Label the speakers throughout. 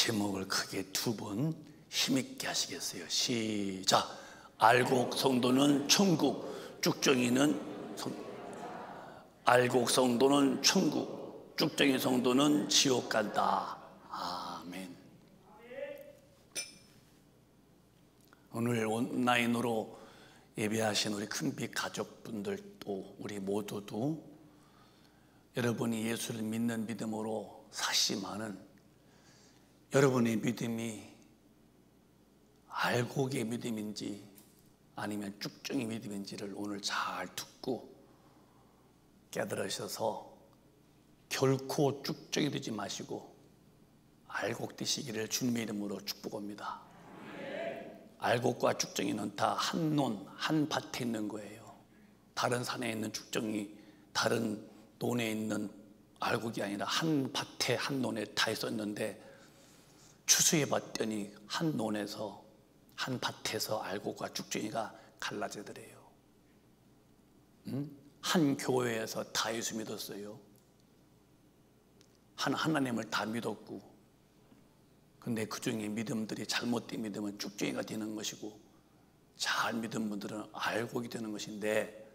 Speaker 1: 제목을 크게 두 번 힘있게 하시겠어요? 시작. 알곡 성도는 천국, 쭉정이는 알곡 성도는 천국, 쭉정이 성도는 지옥 간다. 아멘. 오늘 온라인으로 예배하신 우리 큰빛 가족분들도 우리 모두도 여러분이 예수를 믿는 믿음으로 사시마는 여러분의 믿음이 알곡의 믿음인지 아니면 쭉정이 믿음인지를 오늘 잘 듣고 깨달으셔서 결코 쭉정이 되지 마시고 알곡 되시기를 주님의 이름으로 축복합니다. 알곡과 쭉정이는 다 한 논, 한 밭에 있는 거예요. 다른 산에 있는 쭉정이 다른 논에 있는 알곡이 아니라 한 밭에 한 논에 다 있었는데 추수해 봤더니 한 논에서 한 밭에서 알곡과 쭉정이가 갈라지더래요. 한 교회에서 다 예수 믿었어요. 한 하나님을 다 믿었고, 근데 그 중에 믿음들이 잘못된 믿음은 쭉정이가 되는 것이고 잘 믿은 분들은 알곡이 되는 것인데,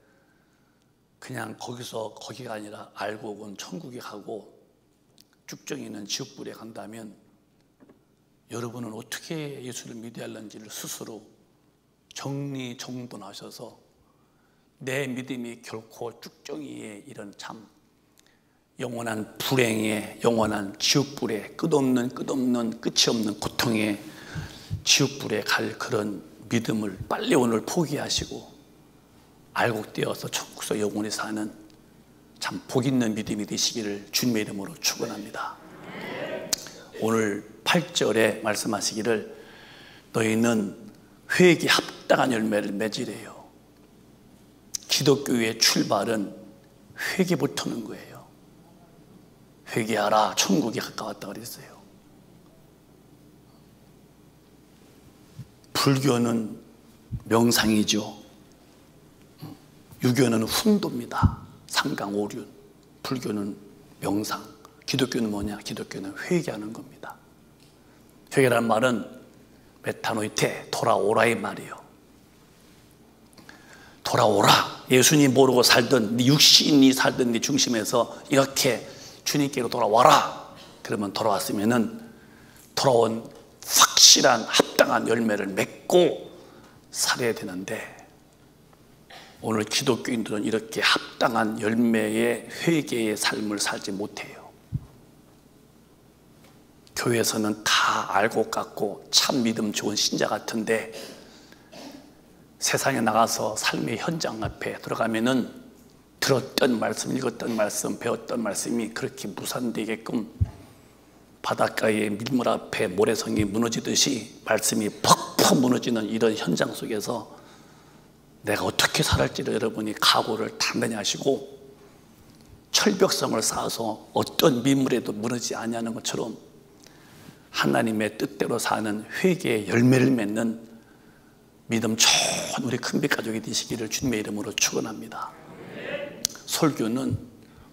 Speaker 1: 그냥 거기가 아니라 알곡은 천국에 가고 쭉정이는 지옥불에 간다면 여러분은 어떻게 예수를 믿어야 하는지를 스스로 정리정돈하셔서 내 믿음이 결코 쭉정이의 이런 참 영원한 불행에, 영원한 지옥불에, 끝없는 끝이 없는 고통에 지옥불에 갈 그런 믿음을 빨리 오늘 포기하시고 알곡되어서 천국에서 영원히 사는 참 복있는 믿음이 되시기를 주님의 이름으로 축원합니다. 오늘 8절에 말씀하시기를 너희는 회개에 합당한 열매를 맺으래요. 기독교의 출발은 회개부터는 거예요. 회개하라, 천국이 가까웠다 그랬어요. 불교는 명상이죠. 유교는 훈도입니다. 상강오륜. 불교는 명상. 기독교는 뭐냐? 기독교는 회개하는 겁니다. 회개라는 말은 메타노이테, 돌아오라의 말이에요. 돌아오라. 예수님 모르고 살던 네 육신이 살던 네 중심에서 이렇게 주님께로 돌아와라. 그러면 돌아왔으면은 돌아온 확실한 합당한 열매를 맺고 살아야 되는데, 오늘 기독교인들은 이렇게 합당한 열매의 회개의 삶을 살지 못해요. 교회에서는 다 알고 깎고 참 믿음 좋은 신자 같은데 세상에 나가서 삶의 현장 앞에 들어가면은 들었던 말씀, 읽었던 말씀, 배웠던 말씀이 그렇게 무산되게끔 바닷가의 밀물 앞에 모래성이 무너지듯이 말씀이 퍽퍽 무너지는 이런 현장 속에서 내가 어떻게 살을지를 여러분이 각오를 단단히 하시고 철벽성을 쌓아서 어떤 민물에도 무너지지 아니하는 것처럼 하나님의 뜻대로 사는 회개의 열매를 맺는 믿음 좋은 우리 큰빛 가족이 되시기를 주님의 이름으로 축원합니다. 설교는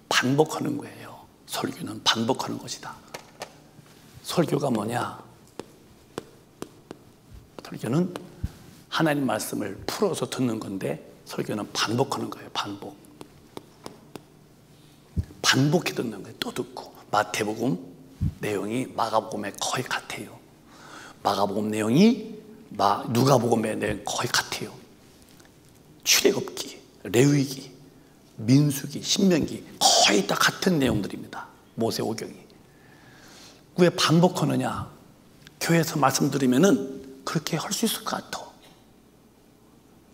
Speaker 1: 반복하는 거예요. 설교는 반복하는 것이다. 설교가 뭐냐? 설교는 하나님 말씀을 풀어서 듣는 건데 설교는 반복하는 거예요. 반복해 듣는 거예요. 또 듣고. 마태복음 내용이 마가복음에 거의 같아요. 마가복음 내용이 누가복음의 내용 거의 같아요. 출애굽기, 레위기, 민수기, 신명기 거의 다 같은 내용들입니다. 모세오경이. 왜 반복하느냐? 교회에서 말씀드리면은 그렇게 할 수 있을 것 같아.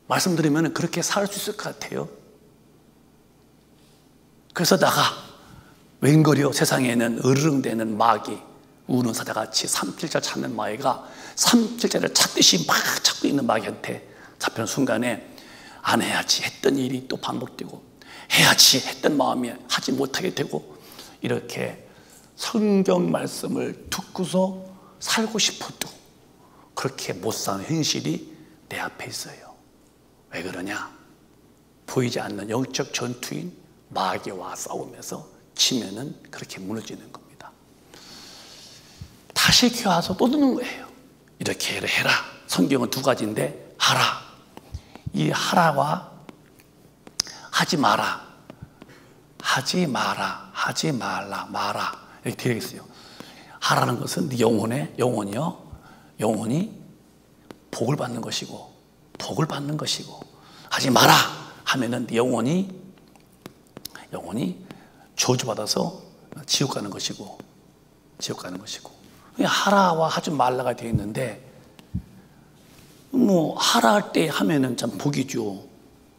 Speaker 1: 말씀드리면은 그렇게 살 수 있을 것 같아요. 그래서 웬걸요? 세상에는 으르렁대는 마귀, 우는 사자같이 삼킬자 찾는 마귀가 삼킬자를 찾듯이 막 찾고 있는 마귀한테 잡히는 순간에 안 해야지 했던 일이 또 반복되고 해야지 했던 마음이 하지 못하게 되고, 이렇게 성경 말씀을 듣고서 살고 싶어도 그렇게 못 사는 현실이 내 앞에 있어요. 왜 그러냐? 보이지 않는 영적 전투인 마귀와 싸우면서 치면은 그렇게 무너지는 겁니다. 다시 교회 와서 또 듣는 거예요. 이렇게 해라. 성경은 두 가지인데 하라. 이 하라와 하지 마라. 하지 마라. 하지 말라. 마라. 이렇게 되어 있어요. 하라는 것은 네 영혼이 복을 받는 것이고, 복을 받는 것이고, 하지 마라 하면은 네 영혼이 저주받아서 지옥 가는 것이고, 그냥 하라와 하지 말라가 되어 있는데, 뭐 하라 할 때 하면은 참 복이죠.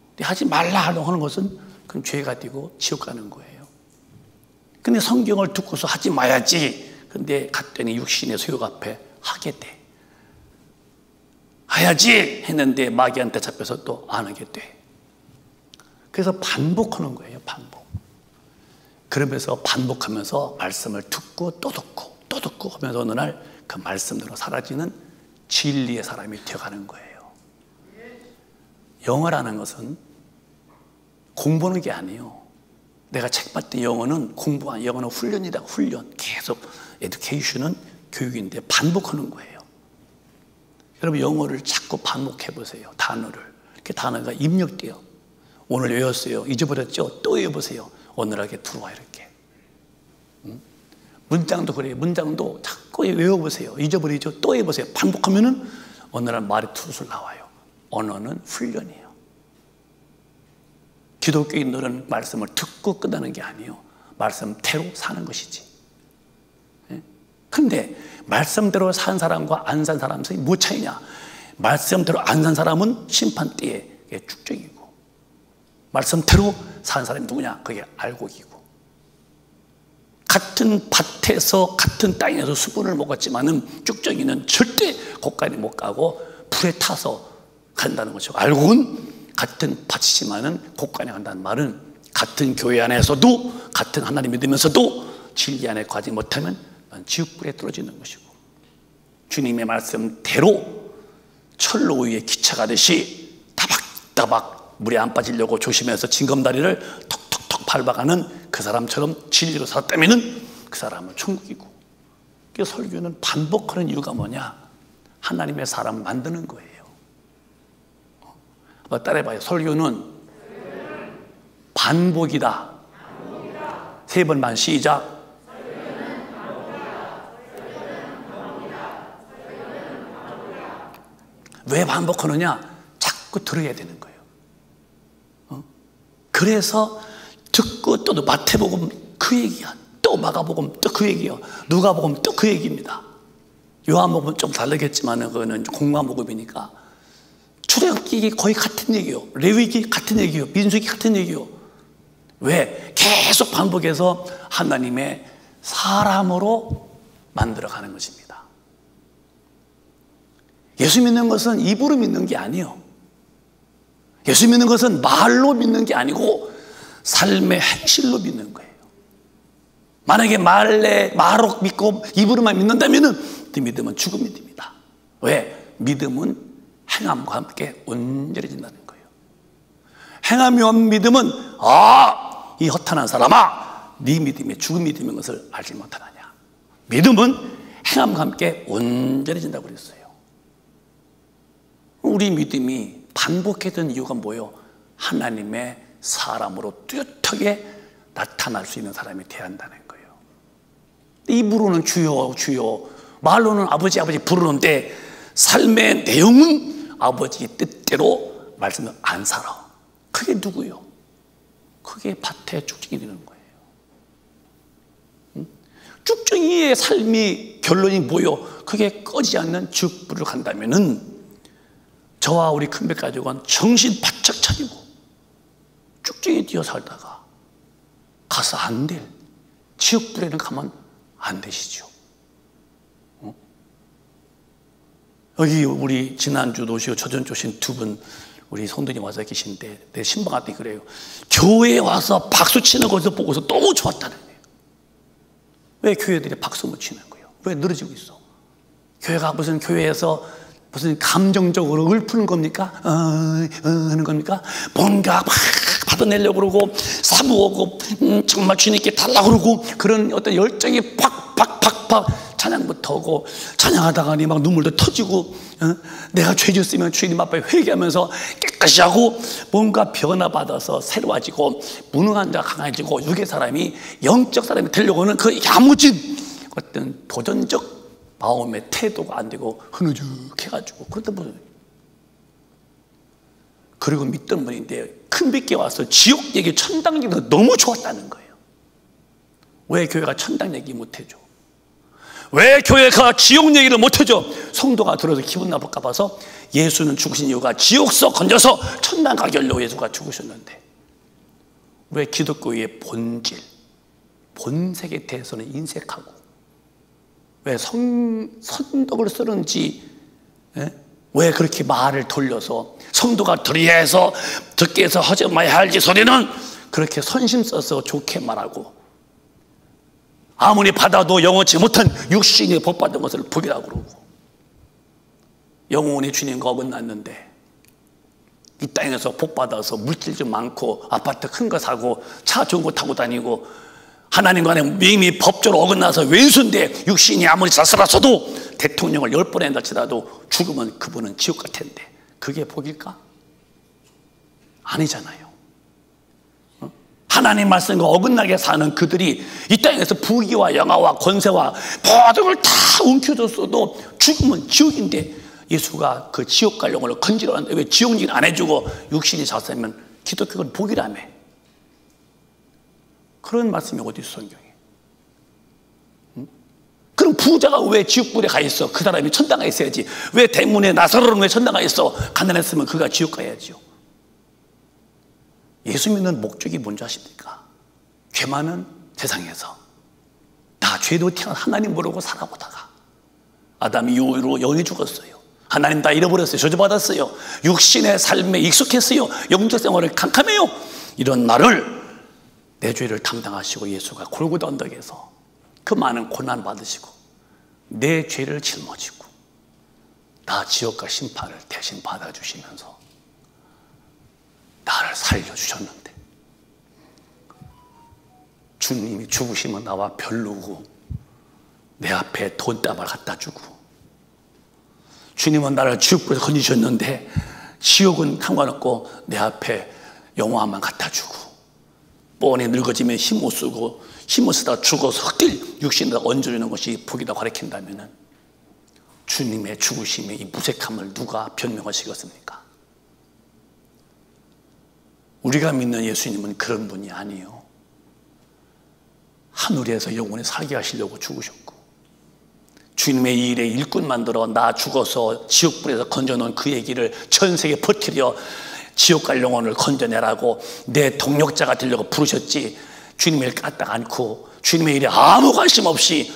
Speaker 1: 근데 하지 말라 하는 것은 그럼 죄가 되고 지옥 가는 거예요. 근데 성경을 듣고서 하지 마야지. 근데 갔더니 육신의 소욕 앞에 하게 돼. 해야지 했는데 마귀한테 잡혀서 또 안 하게 돼. 그래서 반복하는 거예요. 반복. 그러면서 반복하면서 말씀을 듣고 또 듣고 또 듣고 하면서 어느 날 그 말씀대로 사라지는 진리의 사람이 되어가는 거예요. 영어라는 것은 공부하는 게 아니에요. 내가 책 봤던 영어는 공부한 영어는 훈련이다. 훈련. 계속 에듀케이션은 교육인데 반복하는 거예요. 여러분 영어를 자꾸 반복해 보세요. 단어를. 이렇게 단어가 입력돼요. 오늘 외웠어요. 잊어버렸죠? 또 외워보세요. 어느하게 들어와 이렇게. 문장도 그래요. 문장도 자꾸 외워보세요. 잊어버리죠? 또 외워보세요. 반복하면은 어느 날 말이 툴툴 나와요. 언어는 훈련이에요. 기독교인들은 말씀을 듣고 끝나는 게 아니에요. 말씀대로 사는 것이지. 그런데 말씀대로 산 사람과 안 산 사람 사이 뭐 차이냐? 말씀대로 안 산 사람은 심판대에 축적이고, 말씀대로 산 사람이 누구냐? 그게 알곡이고. 같은 밭에서 같은 땅에서 수분을 먹었지만은 쭉정이는 절대 고까지 못 가고 불에 타서 간다는 거죠. 알곡은 같은 밭이지만은 고까지 간다는 말은 같은 교회 안에서도 같은 하나님 믿으면서도 진리 안에 가지 못하면 지옥불에 떨어지는 것이고, 주님의 말씀대로 철로 위에 기차 가듯이 따박따박 물에 안 빠지려고 조심해서 징검다리를 톡톡톡 밟아가는 그 사람처럼 진리로 살았다면 그 사람은 천국이고. 그래서 설교는 반복하는 이유가 뭐냐? 하나님의 사람을 만드는 거예요. 따라해봐요. 설교는 반복이다. 세 번만 시작. 왜 반복하느냐? 자꾸 들어야 되는 거예요. 그래서 듣고 또 마태복음 그 얘기야. 또 마가복음 또 그 얘기요. 누가복음 또 그 얘기입니다. 요한복음 좀 다르겠지만 그거는 공마복음이니까. 출애굽기 거의 같은 얘기요. 레위기 같은 얘기요. 민수기 같은 얘기요. 왜? 계속 반복해서 하나님의 사람으로 만들어가는 것입니다. 예수 믿는 것은 입으로 믿는 게 아니에요. 예수 믿는 것은 말로 믿는 게 아니고 삶의 행실로 믿는 거예요. 만약에 말로 믿고 입으로만 믿는다면 그 믿음은 죽은 믿음이다. 왜? 믿음은 행함과 함께 온전해진다는 거예요. 행함이 없는 믿음은 이 허탄한 사람아, 네 믿음이 죽은 믿음인 것을 알지 못하느냐. 믿음은 행함과 함께 온전해진다고 그랬어요. 우리 믿음이 반복했던 이유가 뭐예요? 하나님의 사람으로 뚜렷하게 나타날 수 있는 사람이 되어야 한다는 거예요. 입으로는 주여 주여, 말로는 아버지 아버지 부르는데 삶의 내용은 아버지 뜻대로 말씀을 안 살아. 그게 누구요? 그게 밭에 쭉정이 되는 거예요. 쭉정이의 삶이 결론이 뭐요? 그게 꺼지지 않는 지옥불을 간다면은 저와 우리 큰배 가족은 정신 바짝 차리고 쭉정이 뛰어 살다가 가서 안 될 지옥불에는 가면 안 되시죠. 여기 우리 지난주도 오시고 저전주 오신 두 분 우리 성도님 와서 계신데 내 신방한테 그래요. 교회에 와서 박수 치는 것을 보고서 너무 좋았다는 거예요. 왜 교회들이 박수 못 치는 거예요? 왜 늘어지고 있어? 교회가 무슨 교회에서 무슨 감정적으로 읊는 겁니까? 하는 겁니까? 뭔가 막 받아내려고 그러고 사부하고 정말 주님께 달라고 그러고 그런 어떤 열정이 팍팍팍팍 찬양부터 하고 찬양하다가니 막 눈물도 터지고 내가 죄 지었으면 주님 앞에 회개하면서 깨끗이 하고 뭔가 변화받아서 새로워지고 무능한 자가 강해지고 육의 사람이 영적 사람이 되려고 하는 그 야무진 어떤 도전적 마음의 태도가 안 되고 흐느적해가지고 그렇다 보니 그리고 믿던 분인데 큰 빚게 와서 지옥 얘기 천당 얘기가 너무 좋았다는 거예요. 왜 교회가 천당 얘기 못해줘? 왜 교회가 지옥 얘기를 못해줘? 성도가 들어서 기분 나쁠까 봐서 예수는 죽으신 이유가 지옥서 건져서 천당 가게 하려고 예수가 죽으셨는데 왜 기독교의 본질, 본색에 대해서는 인색하고 왜 선덕을 쓰는지 왜 그렇게 말을 돌려서 성도가 들어야 해서 듣게 해서 하지 말아야 할지 소리는 그렇게 선심 써서 좋게 말하고 아무리 받아도 영원치 못한 육신이 복받은 것을 복이라고 그러고 영혼이 주님과 어긋났는데 이 땅에서 복받아서 물질 좀 많고 아파트 큰 거 사고 차 좋은 거 타고 다니고 하나님과는 이미 법적으로 어긋나서 왼수인데 육신이 아무리 자살했어도 대통령을 10번 한다 치더라도 죽으면 그분은 지옥 갈 텐데 그게 복일까? 아니잖아요. 하나님 말씀과 어긋나게 사는 그들이 이 땅에서 부귀와 영화와 권세와 모든 걸 다 움켜줬어도 죽으면 지옥인데 예수가 그 지옥 갈 영혼을 건지러 하는데 왜 지옥 얘기는 안 해주고 육신이 자살하면 기독교는 복이라며. 그런 말씀이 어디 있어 성경에? 그럼 부자가 왜 지옥불에 가 있어? 그 사람이 천당 가 있어야지. 왜 대문에 나사로는 왜 천당 가 있어? 가난했으면 그가 지옥 가야지요. 예수 믿는 목적이 뭔지 아십니까? 죄 많은 세상에서 다 죄도 태어난 하나님 모르고 살아보다가 아담이 유후로 영이 죽었어요. 하나님 다 잃어버렸어요. 저주받았어요. 육신의 삶에 익숙했어요. 영적 생활을 캄캄해요. 이런 나를 내 죄를 담당하시고 예수가 골고다 언덕에서 그 많은 고난 받으시고 내 죄를 짊어지고 나 지옥과 심판을 대신 받아주시면서 나를 살려주셨는데 주님이 죽으시면 나와 별로고 내 앞에 돈다발 갖다 주고 주님은 나를 지옥불에서 건지셨는데 지옥은 상관없고 내 앞에 영화만 갖다 주고 뻔히 늙어지면 힘 못 쓰고 힘을 쓰다 죽어서 흑딜 육신에다 얹어주는 것이 복이라고 가르친다면 주님의 죽으심의 이 무색함을 누가 변명하시겠습니까? 우리가 믿는 예수님은 그런 분이 아니에요. 하늘에서 영원히 살게 하시려고 죽으셨고 주님의 이 일에 일꾼 만들어 나 죽어서 지옥불에서 건져놓은 그 얘기를 전 세계에 퍼뜨려 지옥 갈 영혼을 건져내라고 내 동력자가 되려고 부르셨지 주님의 일 까딱 않고 주님의 일에 아무 관심 없이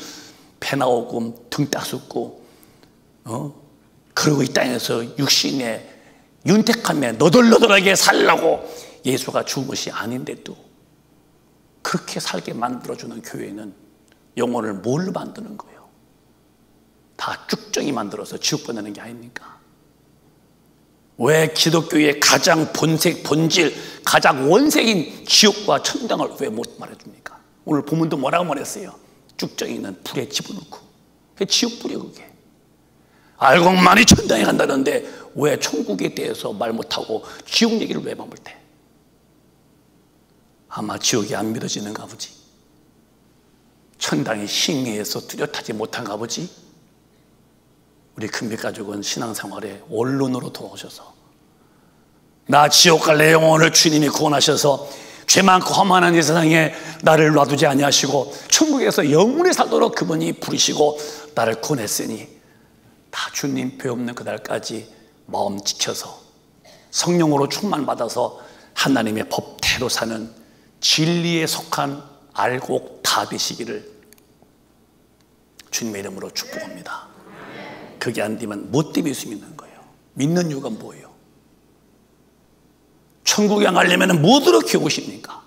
Speaker 1: 배 나오고 등 따숩고 그리고 이 땅에서 육신의 윤택함에 너덜너덜하게 살라고 예수가 죽은 것이 아닌데도 그렇게 살게 만들어주는 교회는 영혼을 뭘로 만드는 거예요? 다 쭉정이 만들어서 지옥 보내는 게 아닙니까? 왜 기독교의 가장 본색, 본질, 가장 원색인 지옥과 천당을 왜 못 말해줍니까? 오늘 본문도 뭐라고 말했어요? 쭉정이는 불에 집어넣고 그게 지옥불이에요. 그게 알고만이 천당에 간다는데 왜 천국에 대해서 말 못하고 지옥 얘기를 왜 못해? 아마 지옥이 안 믿어지는가 보지. 천당이 싱해해서 뚜렷하지 못한가 보지. 우리 큰빛 가족은 신앙생활에 원론으로 돌아오셔서 나 지옥 갈 내 영혼을 주님이 구원하셔서 죄 많고 험한한 이 세상에 나를 놔두지 아니하시고 천국에서 영원히 살도록 그분이 부르시고 나를 구원했으니 다 주님 죄 없는 그날까지 마음 지켜서 성령으로 충만받아서 하나님의 법대로 사는 진리에 속한 알곡 다 되시기를 주님의 이름으로 축복합니다. 그게 안 되면 뭐 때문에 예수 믿는 거예요? 믿는 이유가 뭐예요? 천국에 가려면 뭐들어 키우십니까?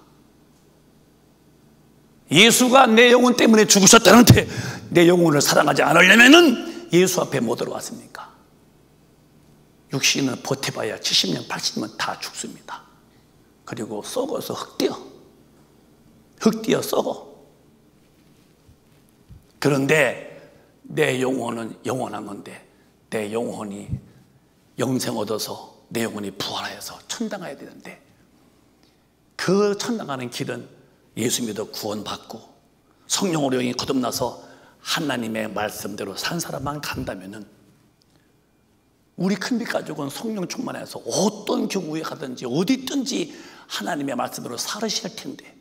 Speaker 1: 예수가 내 영혼 때문에 죽으셨다는데 내 영혼을 사랑하지 않으려면 예수 앞에 뭐 들어왔습니까? 육신은 버텨봐야 70년, 80년 다 죽습니다. 그리고 썩어서 흙 뛰어 썩어. 그런데 내 영혼은 영원한 건데 내 영혼이 영생 얻어서 내 영혼이 부활하여서 천당 가야 되는데 그 천당 가는 길은 예수 믿어 구원받고 성령으로 영이 거듭나서 하나님의 말씀대로 산 사람만 간다면은 우리 큰빛 가족은 성령 충만해서 어떤 교구에 가든지 어디 있든지 하나님의 말씀대로 살으실 텐데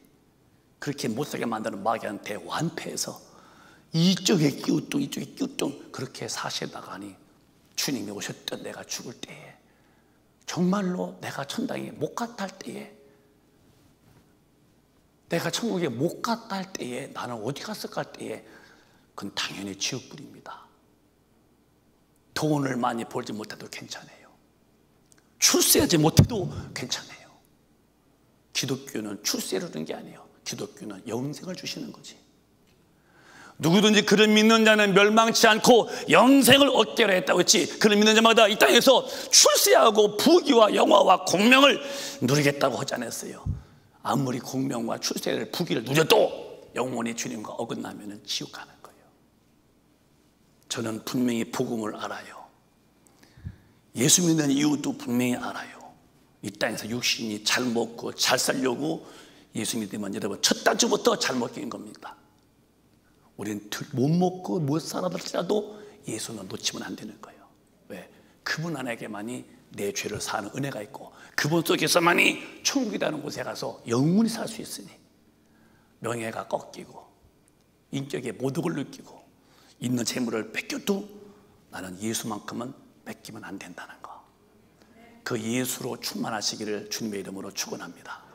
Speaker 1: 그렇게 못살게 만드는 마귀한테 완패해서 이쪽에 끼우뚱 이쪽에 끼우뚱 그렇게 사시다가니 주님이 오셨던 내가 죽을 때에 정말로 내가 천당에 못 갔다 할 때에 내가 천국에 못 갔다 할 때에 나는 어디 갔을까 할 때에 그건 당연히 지옥불입니다. 돈을 많이 벌지 못해도 괜찮아요. 출세하지 못해도 괜찮아요. 기독교는 출세를 주는 게 아니에요. 기독교는 영생을 주시는 거지. 누구든지 그를 믿는 자는 멸망치 않고 영생을 얻게 하려 했다고 했지. 그를 믿는 자마다 이 땅에서 출세하고 부귀와 영화와 공명을 누리겠다고 하지 않았어요. 아무리 공명과 출세를 부귀를 누려도 영원히 주님과 어긋나면 지옥 가는 거예요. 저는 분명히 복음을 알아요. 예수 믿는 이유도 분명히 알아요. 이 땅에서 육신이 잘 먹고 잘 살려고 예수 믿으면 여러분 첫 단추부터 잘 먹긴 겁니다. 우리는 못 먹고 못 살아들지라도 예수는 놓치면 안 되는 거예요. 왜? 그분 안에게만이 내 죄를 사는 은혜가 있고 그분 속에서만이 천국이라는 곳에 가서 영원히 살 수 있으니 명예가 꺾이고 인격의 모독을 느끼고 있는 재물을 뺏겨도 나는 예수만큼은 뺏기면 안 된다는 거. 그 예수로 충만하시기를 주님의 이름으로 축원합니다.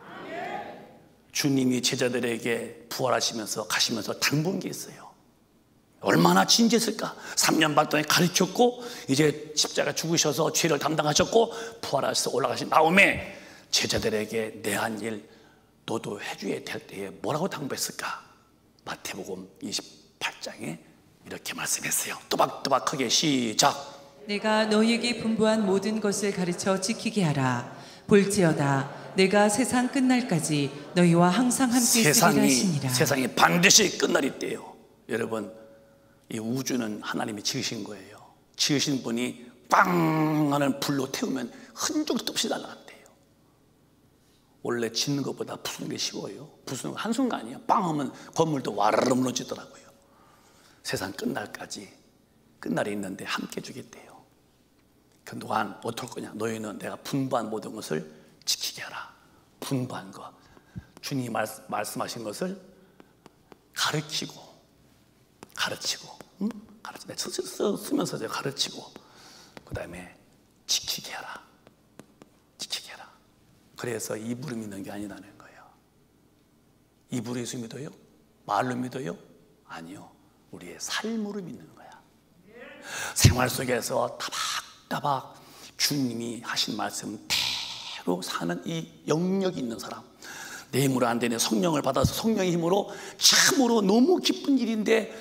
Speaker 1: 주님이 제자들에게 부활하시면서 가시면서 당분 게 있어요. 얼마나 진지했을까. 3년 반 동안 가르쳤고 이제 십자가 죽으셔서 죄를 담당하셨고 부활하셔서 올라가신 다음에 제자들에게 내 한 일 너도 해줘야 될 때에 뭐라고 당부했을까. 마태복음 28장에 이렇게 말씀했어요. 또박또박하게 시작.
Speaker 2: 내가 너희에게 분부한 모든 것을 가르쳐 지키게 하라. 볼지어다 내가 세상 끝날까지 너희와 항상 함께 있으리라 하시니라.
Speaker 1: 세상이 반드시 끝날 있대요. 여러분 이 우주는 하나님이 지으신 거예요. 지으신 분이 빵 하는 불로 태우면 흔적도 없이 날아간대요. 원래 짓는 것보다 부수는 게 쉬워요. 부수는 거 한순간이에요. 빵 하면 건물도 와르르 무너지더라고요. 세상 끝날까지 끝날이 있는데 함께 주겠대요. 그동안 어떨 거냐. 너희는 내가 분부한 모든 것을 지키게 하라. 분부한 것, 주님이 말씀하신 것을 가르치고 응? 쓰면서 가르치고 그 다음에 지키게 하라. 그래서 입으로 믿는 게 아니라는 거예요. 입으로 예수 믿어요? 말로 믿어요? 아니요. 우리의 삶으로 믿는 거야. 생활 속에서 따박따박 주님이 하신 말씀 대로 사는 이 영역이 있는 사람, 내 힘으로 안 되는 성령을 받아서 성령의 힘으로 참으로 너무 기쁜 일인데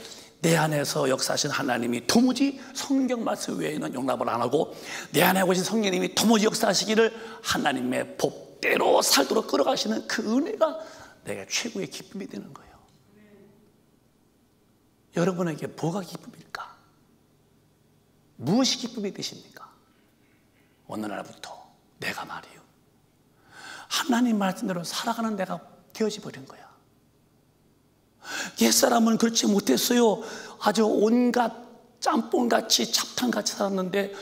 Speaker 1: 내 안에서 역사하신 하나님이 도무지 성경 말씀 외에는 용납을 안 하고 내 안에 오신 성령님이 도무지 역사하시기를 하나님의 법대로 살도록 끌어가시는 그 은혜가 내가 최고의 기쁨이 되는 거예요. 여러분에게 뭐가 기쁨일까? 무엇이 기쁨이 되십니까? 어느 날부터 내가 말이요 하나님 말씀대로 살아가는 내가 되어져 버린 거야. 옛사람은 그렇지 못했어요. 아주 온갖 짬뽕같이 잡탕같이 살았는데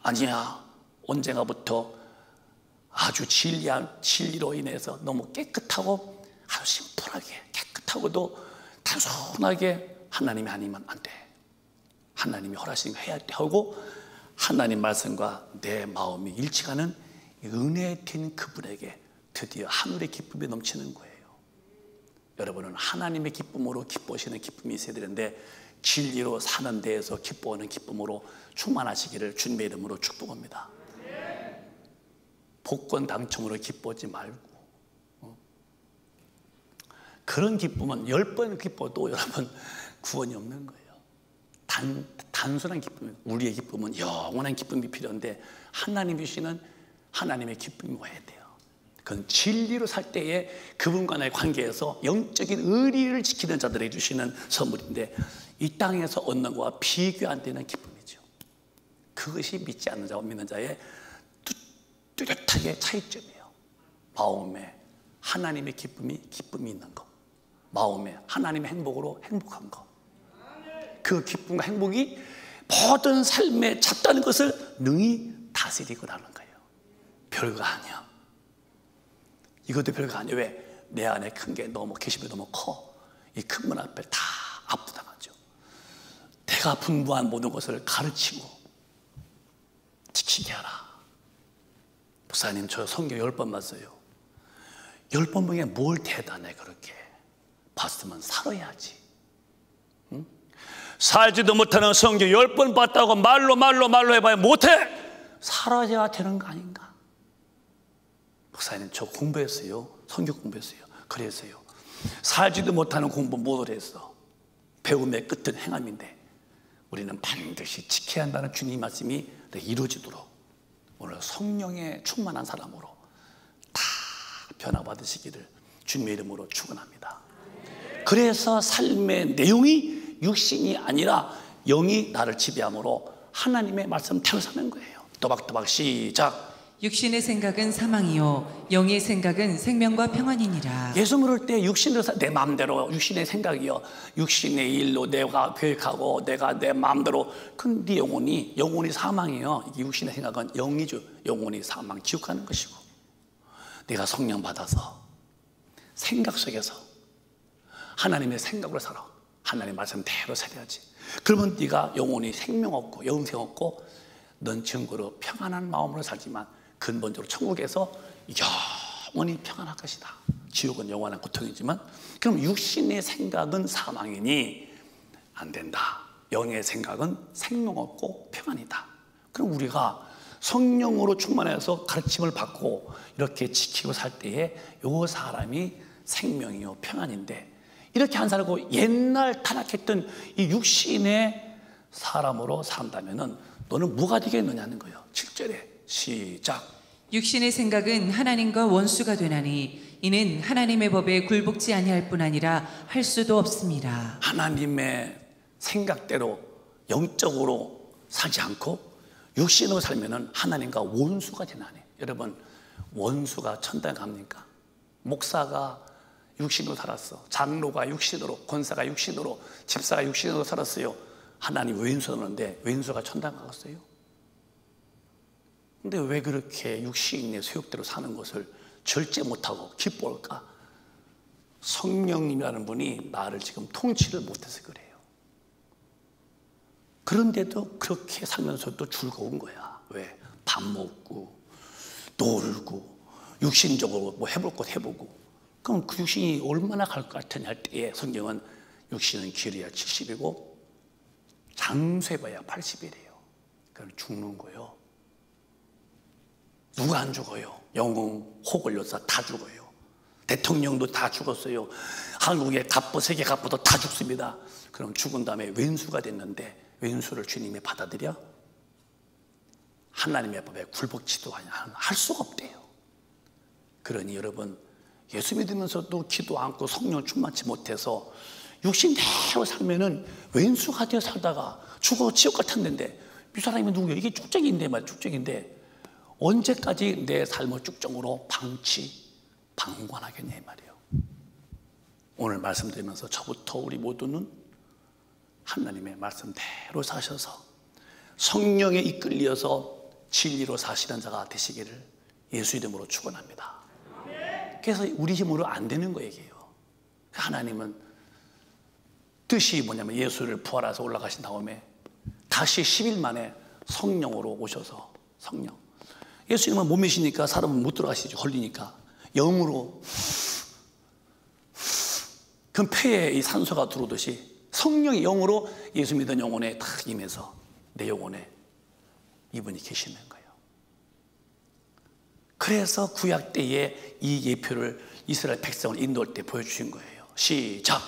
Speaker 1: 아니야. 언젠가부터 아주 진리로 인해서 너무 깨끗하고 아주 심플하게 깨끗하고도 단순하게 하나님이 아니면 안 돼. 하나님이 허락하신 거 해야 돼 하고 하나님 말씀과 내 마음이 일치하는 은혜에 된 그분에게 드디어 하늘의 기쁨이 넘치는 거예요. 여러분은 하나님의 기쁨으로 기뻐하시는 기쁨이 있어야 되는데 진리로 사는 데에서 기뻐하는 기쁨으로 충만하시기를 주님의 이름으로 축복합니다. 복권 당첨으로 기뻐하지 말고 그런 기쁨은 10번 기뻐도 여러분 구원이 없는 거예요. 단순한 기쁨, 우리의 기쁨은 영원한 기쁨이 필요한데 하나님이 주시는 하나님의 기쁨이 와야 돼요. 그건 진리로 살 때에 그분과의 관계에서 영적인 의리를 지키는 자들에게 주시는 선물인데 이 땅에서 얻는 것과 비교 안 되는 기쁨이죠. 그것이 믿지 않는 자와 믿는 자의 뚜렷하게 차이점이에요. 마음에 하나님의 기쁨이 있는 것, 마음에 하나님의 행복으로 행복한 것, 그 기쁨과 행복이 모든 삶에 찼다는 것을 능히 다스리고 나는 거예요. 별거 아니야. 이것도 별거 아니에요. 왜? 내 안에 큰 게 너무 계시면 너무 커. 이 큰 문 앞에 다 압도당하죠. 내가 분부한 모든 것을 가르치고 지키게 하라. 목사님, 저 성경 10번 봤어요. 10번 중에 뭘 대단해 그렇게 봤으면 살아야지. 응? 살지도 못하는 성경 10번 봤다고 말로 해봐야 못해. 살아야 되는 거 아닌가? 목사님, 저 공부했어요. 성경 공부했어요. 그랬어요. 살지도 못하는 공부 못 했어. 배움의 끝은 행함인데 우리는 반드시 지켜야 한다는 주님 말씀이 이루어지도록 오늘 성령에 충만한 사람으로 다 변화받으시기를 주님의 이름으로 축원합니다. 그래서 삶의 내용이 육신이 아니라 영이 나를 지배함으로 하나님의 말씀대로 사는 거예요. 또박또박 시작.
Speaker 2: 육신의 생각은 사망이요 영의 생각은 생명과 평안이니라.
Speaker 1: 예수 믿을 때 육신으로 내 마음대로 육신의 생각이요, 육신의 일로 내가 계획하고 내가 내 마음대로, 그럼 네 영혼이 사망이에요. 육신의 생각은 영이죠. 영혼이 사망, 지옥 가는 것이고, 내가 성령 받아서 생각 속에서 하나님의 생각으로 살아. 하나님의 말씀대로 살아야지. 그러면 네가 영혼이 생명 없고 영생 없고 넌 증거로 평안한 마음으로 살지만 근본적으로 천국에서 영원히 평안할 것이다. 지옥은 영원한 고통이지만, 그럼 육신의 생각은 사망이니 안 된다. 영의 생각은 생명 없고 평안이다. 그럼 우리가 성령으로 충만해서 가르침을 받고 이렇게 지키고 살 때에 요 사람이 생명이요 평안인데, 이렇게 안 살고 옛날 타락했던 이 육신의 사람으로 산다면은 너는 뭐가 되겠느냐는 거예요. 7절에 시작.
Speaker 2: 육신의 생각은 하나님과 원수가 되나니 이는 하나님의 법에 굴복지 아니할 뿐 아니라 할 수도 없습니다.
Speaker 1: 하나님의 생각대로 영적으로 살지 않고 육신으로 살면은 하나님과 원수가 되나니. 여러분, 원수가 천당에 갑니까? 목사가 육신으로 살았어. 장로가 육신으로, 권사가 육신으로, 집사가 육신으로 살았어요. 하나님 왼수하는데 왼수가 천당 가겠어요? 근데 왜 그렇게 육신의 소욕대로 사는 것을 절제 못하고 기뻐할까? 성령님이라는 분이 나를 지금 통치를 못해서 그래요. 그런데도 그렇게 살면서도 즐거운 거야. 왜? 밥 먹고 놀고 육신적으로 뭐 해볼 것 해보고. 그럼 그 육신이 얼마나 갈 것 같으냐 할 때에 성경은 육신은 길이야 70이고 장수해봐야 80이래요. 그럼 죽는 거예요. 누가 안 죽어요? 영웅, 혹을 여사 다 죽어요. 대통령도 다 죽었어요. 한국의 갑부, 세계 갑부도 다 죽습니다. 그럼 죽은 다음에 왼수가 됐는데 왼수를 주님이 받아들여? 하나님의 법에 굴복지도 할 수가 없대요. 그러니 여러분, 예수 믿으면서도 기도 않고 성령 충만치 못해서 육신대로 살면은 왼수가 되어 살다가 죽어 지옥 같았는데, 이 사람이 누구예요? 이게 쭉정인데 말이야. 쭉정인데 언제까지 내 삶을 쭉정으로 방관하겠냐 이 말이에요. 오늘 말씀드리면서 저부터 우리 모두는 하나님의 말씀대로 사셔서 성령에 이끌려서 진리로 사시는 자가 되시기를 예수 이름으로 축원합니다. 그래서 우리 힘으로 안 되는 거예요. 하나님은 뜻이 뭐냐면 예수를 부활해서 올라가신 다음에 다시 10일 만에 성령으로 오셔서, 성령, 예수님은 몸이시니까 사람은 못 들어가시죠. 헐리니까 영으로, 그럼 폐에 이 산소가 들어오듯이 성령이 영으로 예수 믿은 영혼에 딱 임해서 내 영혼에 이분이 계시는 거예요. 그래서 구약 때에 이 예표를 이스라엘 백성을 인도할 때 보여주신 거예요. 시작.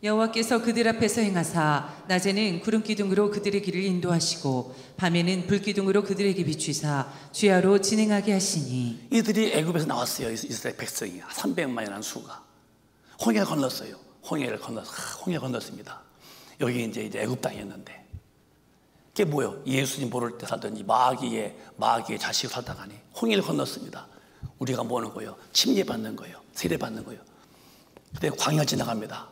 Speaker 2: 여호와께서 그들 앞에서 행하사 낮에는 구름 기둥으로 그들의 길을 인도하시고 밤에는 불 기둥으로 그들에게 비추사 주야로 진행하게 하시니.
Speaker 1: 이들이 애굽에서 나왔어요. 이스라엘 백성이 300만이라는 수가 홍해를 건넜어요. 홍해를 건넜습니다. 여기 이제 애굽 땅이었는데, 그게 뭐예요? 예수님 모를 때 살던 마귀의 자식을 살다가니 홍해를 건넜습니다. 우리가 뭐 하는 거예요? 침례받는 거예요. 세례받는 거예요. 그때 광야 지나갑니다.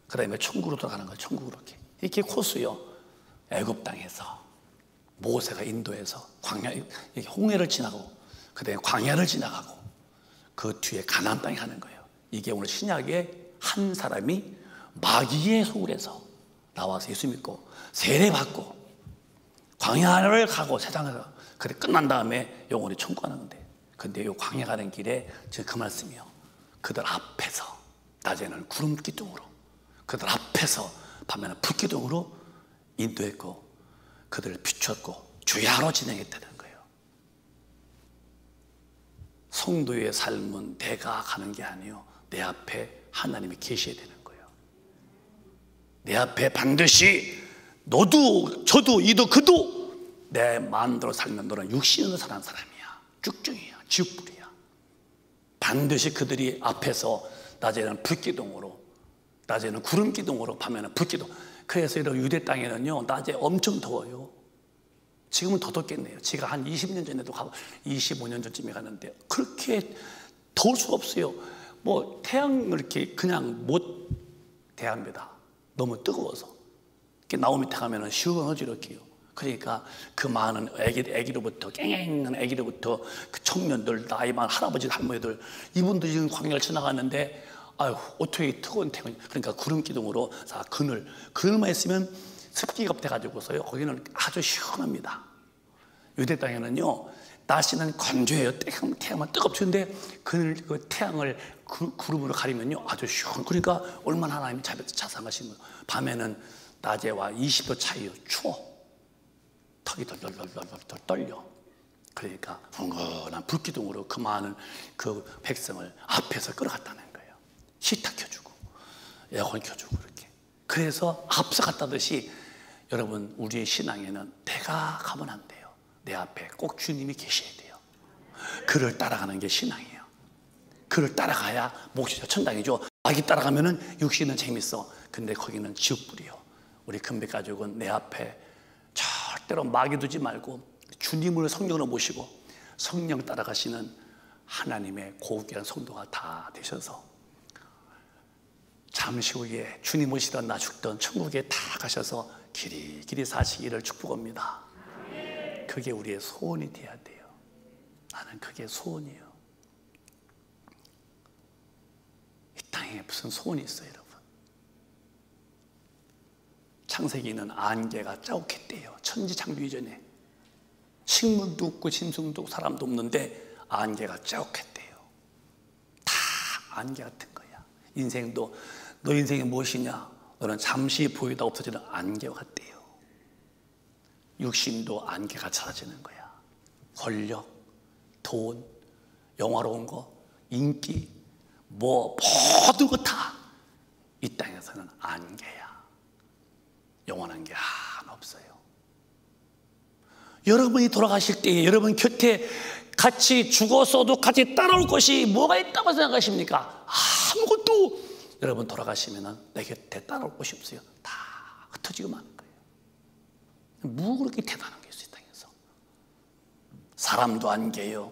Speaker 1: 그 다음에 천국으로 들어가는 거예요. 천국으로 이렇게 코스요. 애굽 땅에서 모세가 인도해서 광야, 홍해를 지나고, 그 다음에 광야를 지나가고, 그 뒤에 가나안 땅에 가는 거예요. 이게 오늘 신약의 한 사람이 마귀의 소굴에서 나와서 예수 믿고 세례받고 광야를 가고 세상에서, 그래 끝난 다음에 영원히 천국 가는 건데, 근데 이 광야 가는 길에 지금 그 말씀이요. 그들 앞에서 낮에는 구름 기둥으로, 그들 앞에서 밤에는 불 기둥으로 인도했고 그들을 비추었고 주야로 진행했다는 거예요. 성도의 삶은 내가 가는 게 아니요, 내 앞에 하나님이 계셔야 되는 거예요. 내 앞에 반드시 너도 저도 이도 그도 내 마음대로 살면 너는 육신으로 사는 사람이야. 쭉중이야. 지옥불이야. 반드시 그들이 앞에서 낮에는 불기둥으로, 낮에는 구름기둥으로, 밤에는 불기둥. 그래서 이런 유대 땅에는요, 낮에 엄청 더워요. 지금은 더 덥겠네요. 제가 한 20년 전에도 가고 25년 전쯤에 갔는데 그렇게 더울 수가 없어요. 뭐 태양을 이렇게 그냥 못 대합니다. 너무 뜨거워서. 이렇게 나무 밑에 가면은 시원하지 이렇게요. 그러니까 그 많은 애기로부터 깽깽한 애기로부터 그 청년들, 나이 많은 할아버지 할머니들, 이분들이 지금 광야를 지나갔는데 아유 어떻게 뜨거운 태양, 그러니까 구름 기둥으로 그늘만 있으면 습기가 돼가지고서요 거기는 아주 시원합니다. 유대 땅에는요 날씨는 건조해요. 태양만 뜨겁던데 그 태양을 구름으로 가리면요 아주 시원. 그러니까 얼마나 하나님이 자상하신 거예요. 밤에는 낮에와 20도 차이요. 추워. 턱이 덜덜덜 떨려. 그러니까 흥건한 불기둥으로 그 많은 그 백성을 앞에서 끌어갔다는 거예요. 히터 켜주고 에어컨 켜주고 이렇게. 그래서 앞서갔다듯이 여러분 우리의 신앙에는 내가 가면 안 돼요. 내 앞에 꼭 주님이 계셔야 돼요. 그를 따라가는 게 신앙이에요. 그를 따라가야 몫이죠. 천당이죠. 마귀 따라가면은 육신은 재밌어. 근데 거기는 지옥불이요. 우리 금백 가족은 내 앞에 절대로 마귀 두지 말고 주님을 성령으로 모시고 성령 따라가시는 하나님의 고귀한 성도가 다 되셔서 잠시 후에 주님 오시던 나 죽던 천국에 다 가셔서 길이 사시기를 축복합니다. 그게 우리의 소원이 돼야 돼요. 나는 그게 소원이에요. 이 땅에 무슨 소원이 있어요, 여러분? 창세기는 안개가 자욱했대요. 천지 창조 이전에 식물도 없고 짐승도 없고 사람도 없는데 안개가 자욱했대요. 다 안개 같은 거야. 인생도 너 인생이 무엇이냐? 너는 잠시 보이다 없어지는 안개와 같대요. 육신도 안개가 사라지는 거야. 권력, 돈, 영화로운 거, 인기, 모든 거 다 이 땅에서는 안개야. 영원한 게 하나 없어요. 여러분이 돌아가실 때에 여러분 곁에 같이 죽었어도 같이 따라올 것이 뭐가 있다고 생각하십니까? 아무것도. 여러분 돌아가시면 내 곁에 따라올 것이 없어요. 다 흩어지고 마는 거예요. 뭐 그렇게 대단한 게 있어요, 이 땅에서. 사람도 안개요.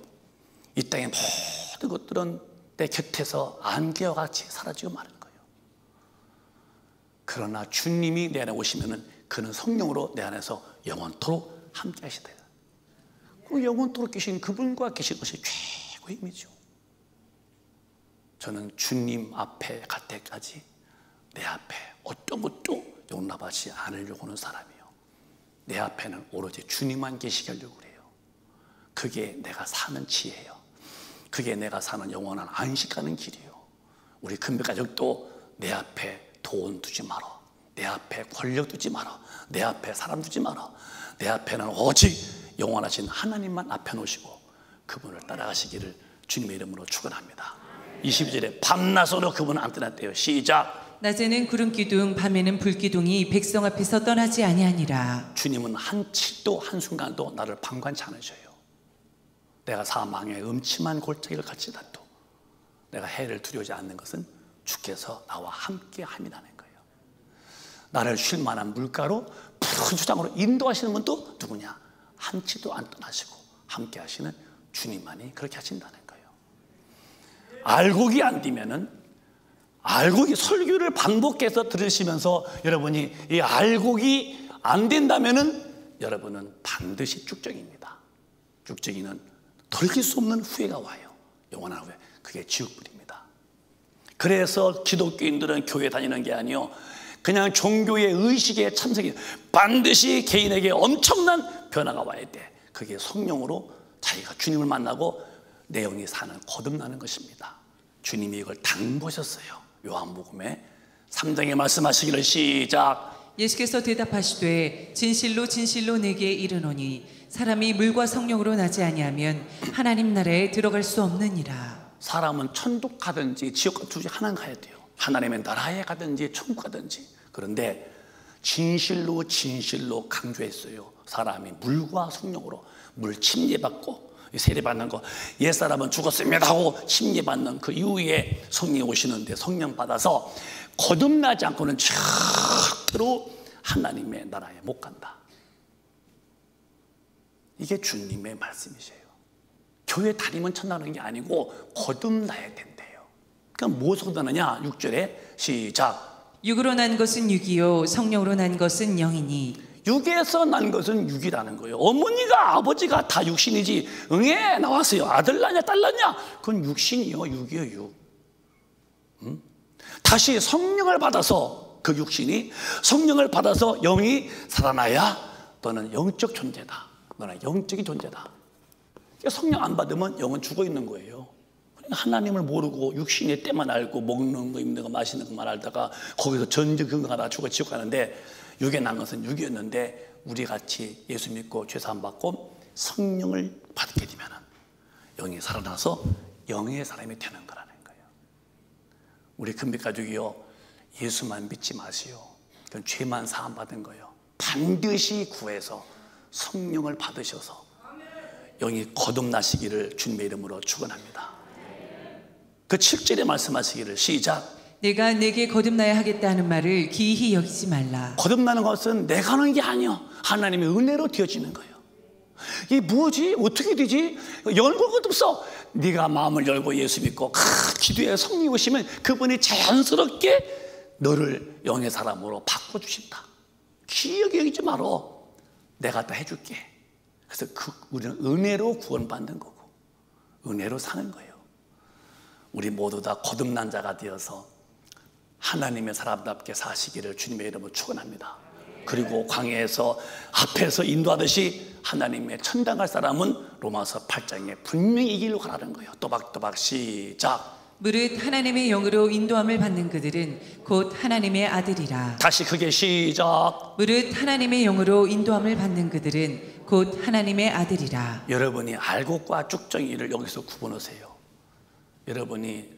Speaker 1: 이 땅의 모든 것들은 내 곁에서 안개와 같이 사라지고 마는 거예요. 그러나 주님이 내 안에 오시면은 그는 성령으로 내 안에서 영원토록 함께 하시다. 그 영원토록 계신 그분과 계신 것이 최고의 힘이죠. 저는 주님 앞에 갈 때까지 내 앞에 어떤 것도 용납하지 않으려고 하는 사람이에요. 내 앞에는 오로지 주님만 계시게 하려고 그래요. 그게 내가 사는 지혜예요. 그게 내가 사는 영원한 안식하는 길이에요. 우리 금백가족도 내 앞에 돈 두지 마라. 내 앞에 권력 두지 마라. 내 앞에 사람 두지 마라. 내 앞에는 오직 영원하신 하나님만 앞에 놓으시고 그분을 따라가시기를 주님의 이름으로 축원합니다. 22절에 밤낮으로 그분은 안 떠났대요. 시작.
Speaker 2: 낮에는 구름기둥 밤에는 불기둥이 백성 앞에서 떠나지 아니하니라.
Speaker 1: 주님은 한 칠도 한순간도 나를 방관치 않으셔요. 내가 사망의 음침한 골짜기를 같이 다도 내가 해를 두려워하지 않는 것은 주께서 나와 함께 함이라는 거예요. 나를 쉴 만한 물가로 푸른 주장으로 인도하시는 분도 누구냐? 한치도 안 떠나시고 함께 하시는 주님만이 그렇게 하신다는 거예요. 알곡이 안 되면은, 알곡이 설교를 반복해서 들으시면서 여러분이 이 알곡이 안 된다면은 여러분은 반드시 쭉정입니다. 쭉정이는 돌이킬 수 없는 후회가 와요. 영원한 후회. 그게 지옥불입니다. 그래서 기독교인들은 교회 다니는 게 아니요, 그냥 종교의 의식에 참석이, 반드시 개인에게 엄청난 변화가 와야 돼. 그게 성령으로 자기가 주님을 만나고 내 영이 사는 거듭나는 것입니다. 주님이 이걸 당보셨어요. 요한복음에 3장에 말씀하시기를 시작.
Speaker 2: 예수께서 대답하시되 진실로 진실로 내게 이르노니 사람이 물과 성령으로 나지 아니하면 하나님 나라에 들어갈 수 없느니라.
Speaker 1: 사람은 천국 가든지 지옥 둘 중에 하나 가야 돼요. 하나님의 나라에 가든지 천국 가든지. 그런데 진실로 진실로 강조했어요. 사람이 물과 성령으로, 물 침례받고 세례받는 거, 옛사람은 죽었습니다 하고 침례받는 그 이후에 성령이 오시는데, 성령 받아서 거듭나지 않고는 절대로 하나님의 나라에 못 간다. 이게 주님의 말씀이세요. 교회 다니면 천나는 게 아니고 거듭나야 된대요. 그러니까 무엇으로 거듭나느냐? 6절에 시작.
Speaker 2: 육으로 난 것은 육이요 성령으로 난 것은 영이니.
Speaker 1: 육에서 난 것은 육이라는 거예요. 어머니가 아버지가 다 육신이지, 응애 나왔어요. 아들 낳냐 딸 낳냐, 그건 육신이요, 육이요, 육. 다시 성령을 받아서, 그 육신이 성령을 받아서 영이 살아나야 너는 영적 존재다. 너는 영적인 존재다. 성령 안 받으면 영은 죽어 있는 거예요. 하나님을 모르고 육신의 때만 알고 먹는 거, 입는 거, 마시는 것만 알다가 거기서 전쟁 근거하다가 죽어 지옥 가는데, 육에 난 것은 육이었는데 우리같이 예수 믿고 죄사함 받고 성령을 받게 되면 영이 살아나서 영의 사람이 되는 거라는 거예요. 우리 금빛가족이요, 예수만 믿지 마시오. 그건 죄만 사함 받은 거예요. 반드시 구해서 성령을 받으셔서 영이 거듭나시기를 주님의 이름으로 축원합니다. 그 7절에 말씀하시기를 시작.
Speaker 2: 내가 내게 거듭나야 하겠다 하는 말을 기이히 여기지 말라.
Speaker 1: 거듭나는 것은 내가 하는 게 아니요, 하나님의 은혜로 되어지는 거예요. 이게 뭐지? 어떻게 되지? 열고 거듭서. 네가 마음을 열고 예수 믿고 기도에 성령이 오시면 그분이 자연스럽게 너를 영의 사람으로 바꿔주신다. 기억이 여기지 말어. 내가 다 해줄게. 그래서 우리는 은혜로 구원받는 거고 은혜로 사는 거예요. 우리 모두 다 거듭난 자가 되어서 하나님의 사람답게 사시기를 주님의 이름으로 축원합니다. 그리고 광야에서 앞에서 인도하듯이 하나님의 천당 갈 사람은 로마서 8장에 분명히 이 길로 가라는 거예요. 또박또박 시작.
Speaker 2: 무릇 하나님의 영으로 인도함을 받는 그들은 곧 하나님의 아들이라.
Speaker 1: 다시 크게 시작.
Speaker 2: 무릇 하나님의 영으로 인도함을 받는 그들은 곧 하나님의 아들이라.
Speaker 1: 여러분이 알곡과 쭉정이를 여기서 구분하세요. 여러분이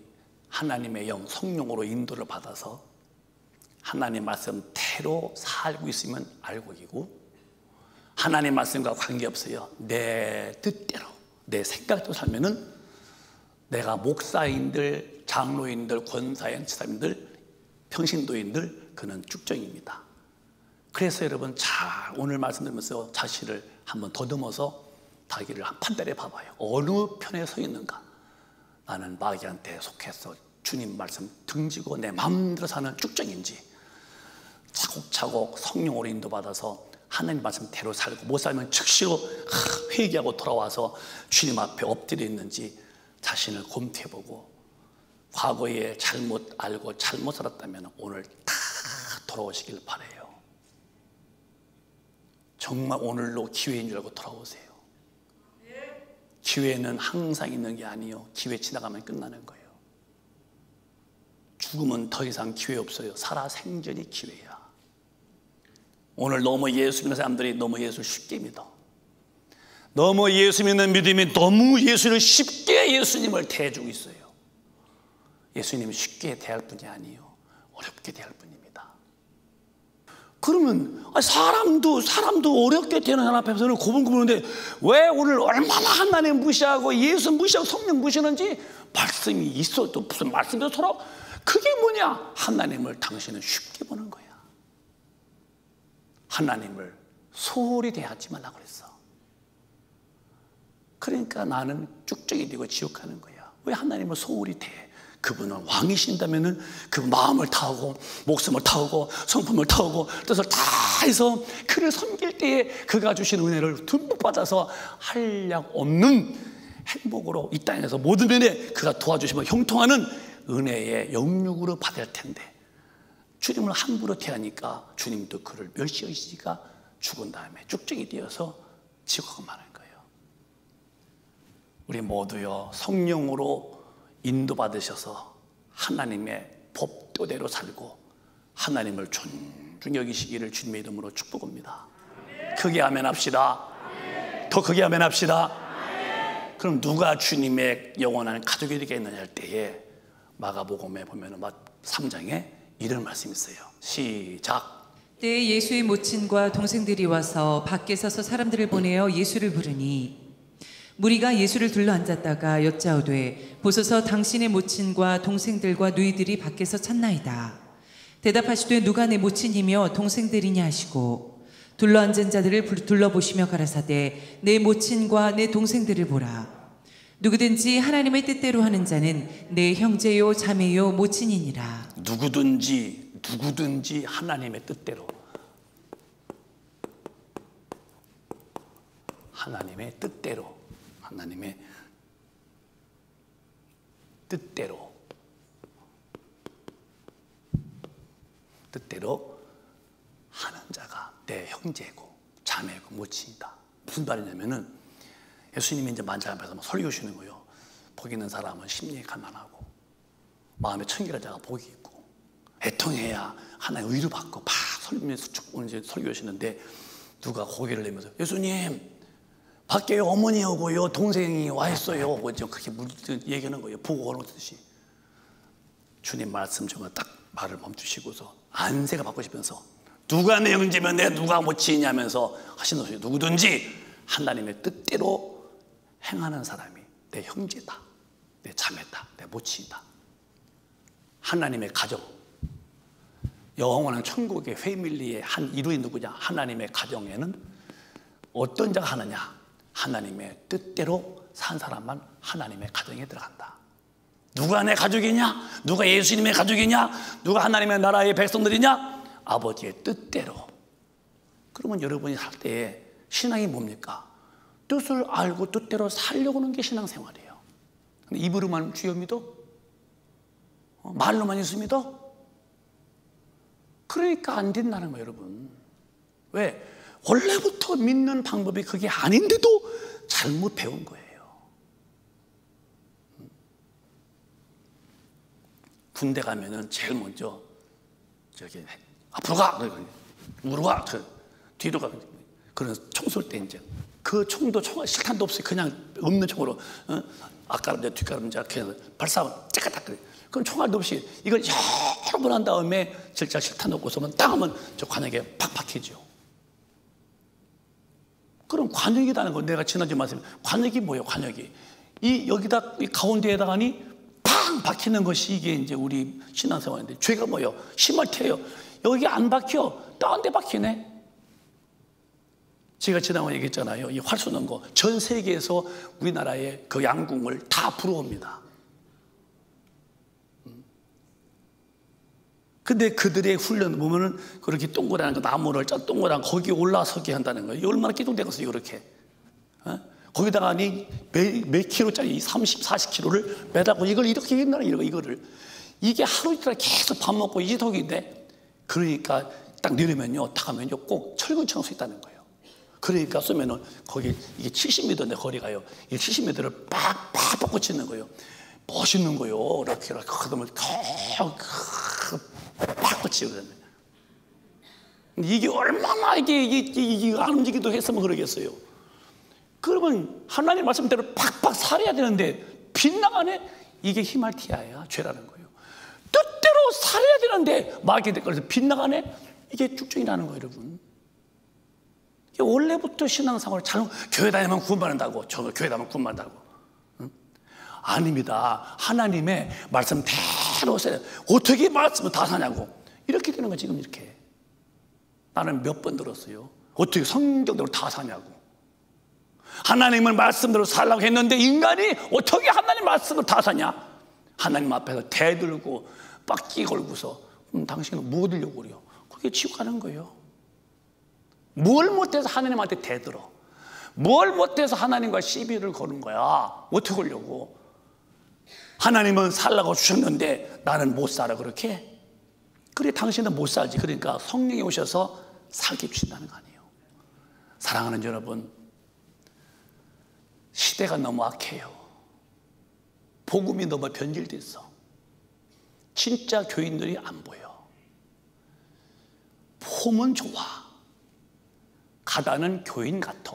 Speaker 1: 하나님의 영, 성령으로 인도를 받아서 하나님 말씀대로 살고 있으면 알곡이고, 하나님 말씀과 관계없어요. 내 뜻대로, 내 생각대로 살면은 내가 목사인들, 장로인들, 권사인, 지사님들, 평신도인들, 그는 쭉정입니다. 그래서 여러분 오늘 말씀 들으면서 자신을 한번 더듬어서 자기를 한 판단해 봐봐요. 어느 편에 서 있는가? 나는 마귀한테 속해서 주님 말씀 등지고 내 마음대로 사는 쭉정인지, 차곡차곡 성령으로 인도받아서 하나님 말씀대로 살고 못 살면 즉시 회개하고 돌아와서 주님 앞에 엎드려 있는지 자신을 검토해보고, 과거에 잘못 알고 잘못 살았다면 오늘 다 돌아오시길 바라요. 정말 오늘로 기회인 줄 알고 돌아오세요. 기회는 항상 있는 게 아니에요. 기회 지나가면 끝나는 거예요. 죽으면 더 이상 기회 없어요. 살아 생전이 기회야. 오늘 너무 예수 믿는 사람들이 너무 예수를 쉽게 믿어. 너무 예수 믿는 믿음이 너무 예수를 쉽게 예수님을 대해주고 있어요. 예수님이 쉽게 대할 분이 아니에요. 어렵게 대할 분입니다. 그러면 사람도 어렵게 대하는 사람 앞에서는 고분고분한데 왜 오늘 얼마나 하나님 무시하고 예수 무시하고 성령 무시하는지, 말씀이 있어도 무슨 말씀이 서로 그게 뭐냐? 하나님을 당신은 쉽게 보는 거야. 하나님을 소홀히 대하지 말라고 그랬어. 그러니까 나는 쭉쭉이 되고 지옥 가는 거야. 왜 하나님을 소홀히 대해? 그분은 왕이신다면은 그 마음을 다하고 목숨을 다하고 성품을 다하고 뜻을 다해서 그를 섬길 때에 그가 주신 은혜를 듬뿍 받아서 한량 없는 행복으로 이 땅에서 모든 면에 그가 도와주심을 형통하는 은혜의 영육으로 받을 텐데, 주님을 함부로 대하니까 주님도 그를 멸시하시니까 죽은 다음에 쭉쭉이 되어서 지옥으로 마는 거예요. 우리 모두요, 성령으로 인도받으셔서 하나님의 법도대로 살고 하나님을 존중히 여기시기를 주님의 이름으로 축복합니다. 크게 아멘 합시다. 더 크게 아멘 합시다. 그럼 누가 주님의 영원한 가족이 되겠느냐 할 때에 마가복음에 보면 3장에 이런 말씀이 있어요. 시작.
Speaker 2: 때에 예수의 모친과 동생들이 와서 밖에 서서 사람들을 보내어 예수를 부르니 무리가 예수를 둘러앉았다가 여짜오되 보소서 당신의 모친과 동생들과 누이들이 밖에서 찾나이다. 대답하시되 누가 내 모친이며 동생들이냐 하시고 둘러앉은 자들을 둘러보시며 가라사대 내 모친과 내 동생들을 보라. 누구든지 하나님의 뜻대로 하는 자는 내 형제요 자매요 모친이니라.
Speaker 1: 누구든지 하나님의 뜻대로, 하나님의 뜻대로 하는 자가 내 형제고 자매고 모친이다. 무슨 말이냐면은 예수님이 이제 만찬 앞에서 설교하시는 거예요. 복 있는 사람은 심령이 가난하고 마음에 청결한 자가 복이 있고 애통해야 하나의 의를 받고 막 설교하시는데 누가 고개를 내면서 예수님 밖에 어머니 오고요 동생이 와 있어요. 그렇게 얘기하는 거예요. 보고 오듯이. 주님 말씀 중에 딱 말을 멈추시고서 안세가 바꾸시면서 누가 내 형제면 내 누가 모친이냐면서 하시는 거예요. 누구든지 하나님의 뜻대로 행하는 사람이 내 형제다, 내 자매다, 내 모친이다. 하나님의 가정, 영원한 천국의 패밀리의 한 이루인 누구냐? 하나님의 가정에는 어떤 자가 하느냐? 하나님의 뜻대로 산 사람만 하나님의 가정에 들어간다. 누가 내 가족이냐? 누가 예수님의 가족이냐? 누가 하나님의 나라의 백성들이냐? 아버지의 뜻대로. 그러면 여러분이 살 때에 신앙이 뭡니까? 뜻을 알고 뜻대로 살려고 하는 게 신앙생활이에요. 근데 입으로만 주여 믿어? 말로만 예수 믿어? 그러니까 안 된다는 거예요, 여러분. 왜? 원래부터 믿는 방법이 그게 아닌데도 잘못 배운 거예요. 군대 가면은 제일 먼저 저기 앞으로 가, 우로 가, 뒤로 가. 그런 총 쏠 때 이제 그 총도 실탄도 없어요. 그냥 없는 총으로 앞가름자 뒷가름자 그냥 발사하면 째까딱 그래. 그럼 총알도 없이 이걸 여러 번 한 다음에 절자 실탄 넣고 쏘면 땅 하면 저 관역에 팍팍해지요. 그럼 관역이라는 거 내가 지난주에 말씀 관역이 뭐예요? 관역이 이 여기다 이 가운데에다가니 팡 박히는 것이 이게 이제 우리 신앙생활인데 죄가 뭐예요? 심할 테요. 여기 안 박혀. 다른 데 박히네. 제가 지난번에 얘기했잖아요. 이 활 쏘는 거 전 세계에서 우리나라의 그 양궁을 다 부러웁니다. 근데 그들의 훈련 보면은 그렇게 동그란 그 나무를 동그란 거기 올라서게 한다는 거예요. 얼마나 기둥되겠어요, 이렇게. 거기다가 몇 킬로짜리 30, 40킬로를 매다고 이걸 이렇게 옛날에 이거를 이게 하루 이틀 계속 밥 먹고 이지독인데 그러니까 딱 내리면요, 딱 하면요, 꼭 철근처럼 서 있다는 거예요. 그러니까 쏘면은 거기 이게 70m인데 거리가요. 이 70m를 팍팍 뻗치는 거예요. 멋있는 거요. 이렇게 하면 팍 뻗치고 그러면 이게 얼마나 이게 안 움직이도 했으면 그러겠어요. 그러면 하나님 말씀대로 팍팍 살아야 되는데 빗나가네. 이게 히말티아야, 죄라는 거예요. 뜻대로 살아야 되는데 마귀의 댓글에서 빗나가네. 이게 쭉쭉이라는 거예요, 여러분. 이게 원래부터 신앙생활을 교회 다니면 구원받는다고, 저 교회 다니면 구원받는다고. 아닙니다. 하나님의 말씀대로 살아야. 어떻게 말씀을 다 사냐고. 이렇게 되는 거 지금 이렇게. 나는 몇 번 들었어요. 어떻게 성경대로 다 사냐고. 하나님의 말씀대로 살라고 했는데 인간이 어떻게 하나님 말씀을 다 사냐? 하나님 앞에서 대들고 빡기 걸고서 당신은 뭐 들려고 그래요? 그게 지옥 가는 거예요. 뭘 못해서 하나님한테 대들어? 뭘 못해서 하나님과 시비를 거는 거야? 어떻게 하려고? 하나님은 살라고 주셨는데 나는 못 살아 그렇게? 그래 당신은 못 살지. 그러니까 성령이 오셔서 살게 주신다는 거 아니에요. 사랑하는 여러분, 시대가 너무 악해요. 복음이 너무 변질됐어. 진짜 교인들이 안 보여. 폼은 좋아. 가다는 교인 같아.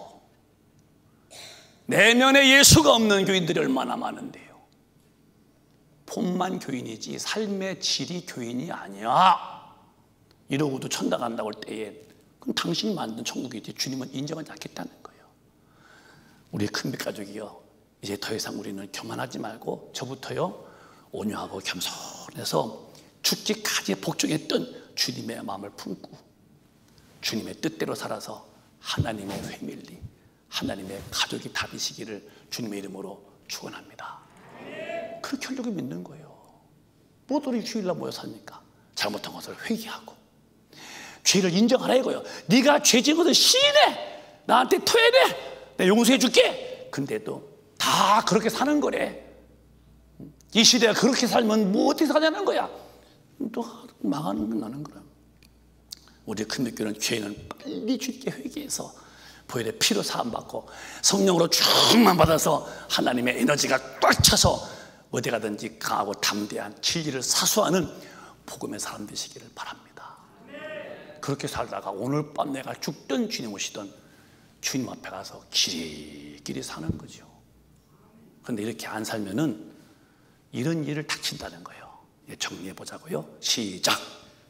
Speaker 1: 내면에 예수가 없는 교인들이 얼마나 많은데요. 폼만 교인이지 삶의 질이 교인이 아니야. 이러고도 천당 간다고 할 때에 그럼 당신이 만든 천국이지 주님은 인정하지 않겠다는 거예요. 우리 큰빛 가족이요, 이제 더 이상 우리는 교만하지 말고 저부터요 온유하고 겸손해서 죽기까지 복종했던 주님의 마음을 품고 주님의 뜻대로 살아서 하나님의 패밀리, 하나님의 가족이 다 되시기를 주님의 이름으로 축원합니다. 그렇게 하려고 믿는 거예요. 뭐들이 주일날 모여 삽니까? 잘못한 것을 회개하고 죄를 인정하라 이거예요. 네가 죄 지은 것을 시인해, 나한테 토해내, 내가 용서해 줄게. 근데도 다 그렇게 사는 거래. 이 시대가 그렇게 살면 뭐 어떻게 사냐는 거야. 또 망하는 건 나는 거야. 우리 큰빛교회는 죄인은 빨리 주님께 회개해서 보혈의 피로 사함받고 성령으로 충만 받아서 하나님의 에너지가 꽉 차서 어디 가든지 강하고 담대한 진리를 사수하는 복음의 사람 되시기를 바랍니다. 그렇게 살다가 오늘 밤 내가 죽든 주님 오시든 주님 앞에 가서 길이 사는 거죠. 그런데 이렇게 안 살면은 이런 일을 닥친다는 거예요. 정리해 보자고요. 시작.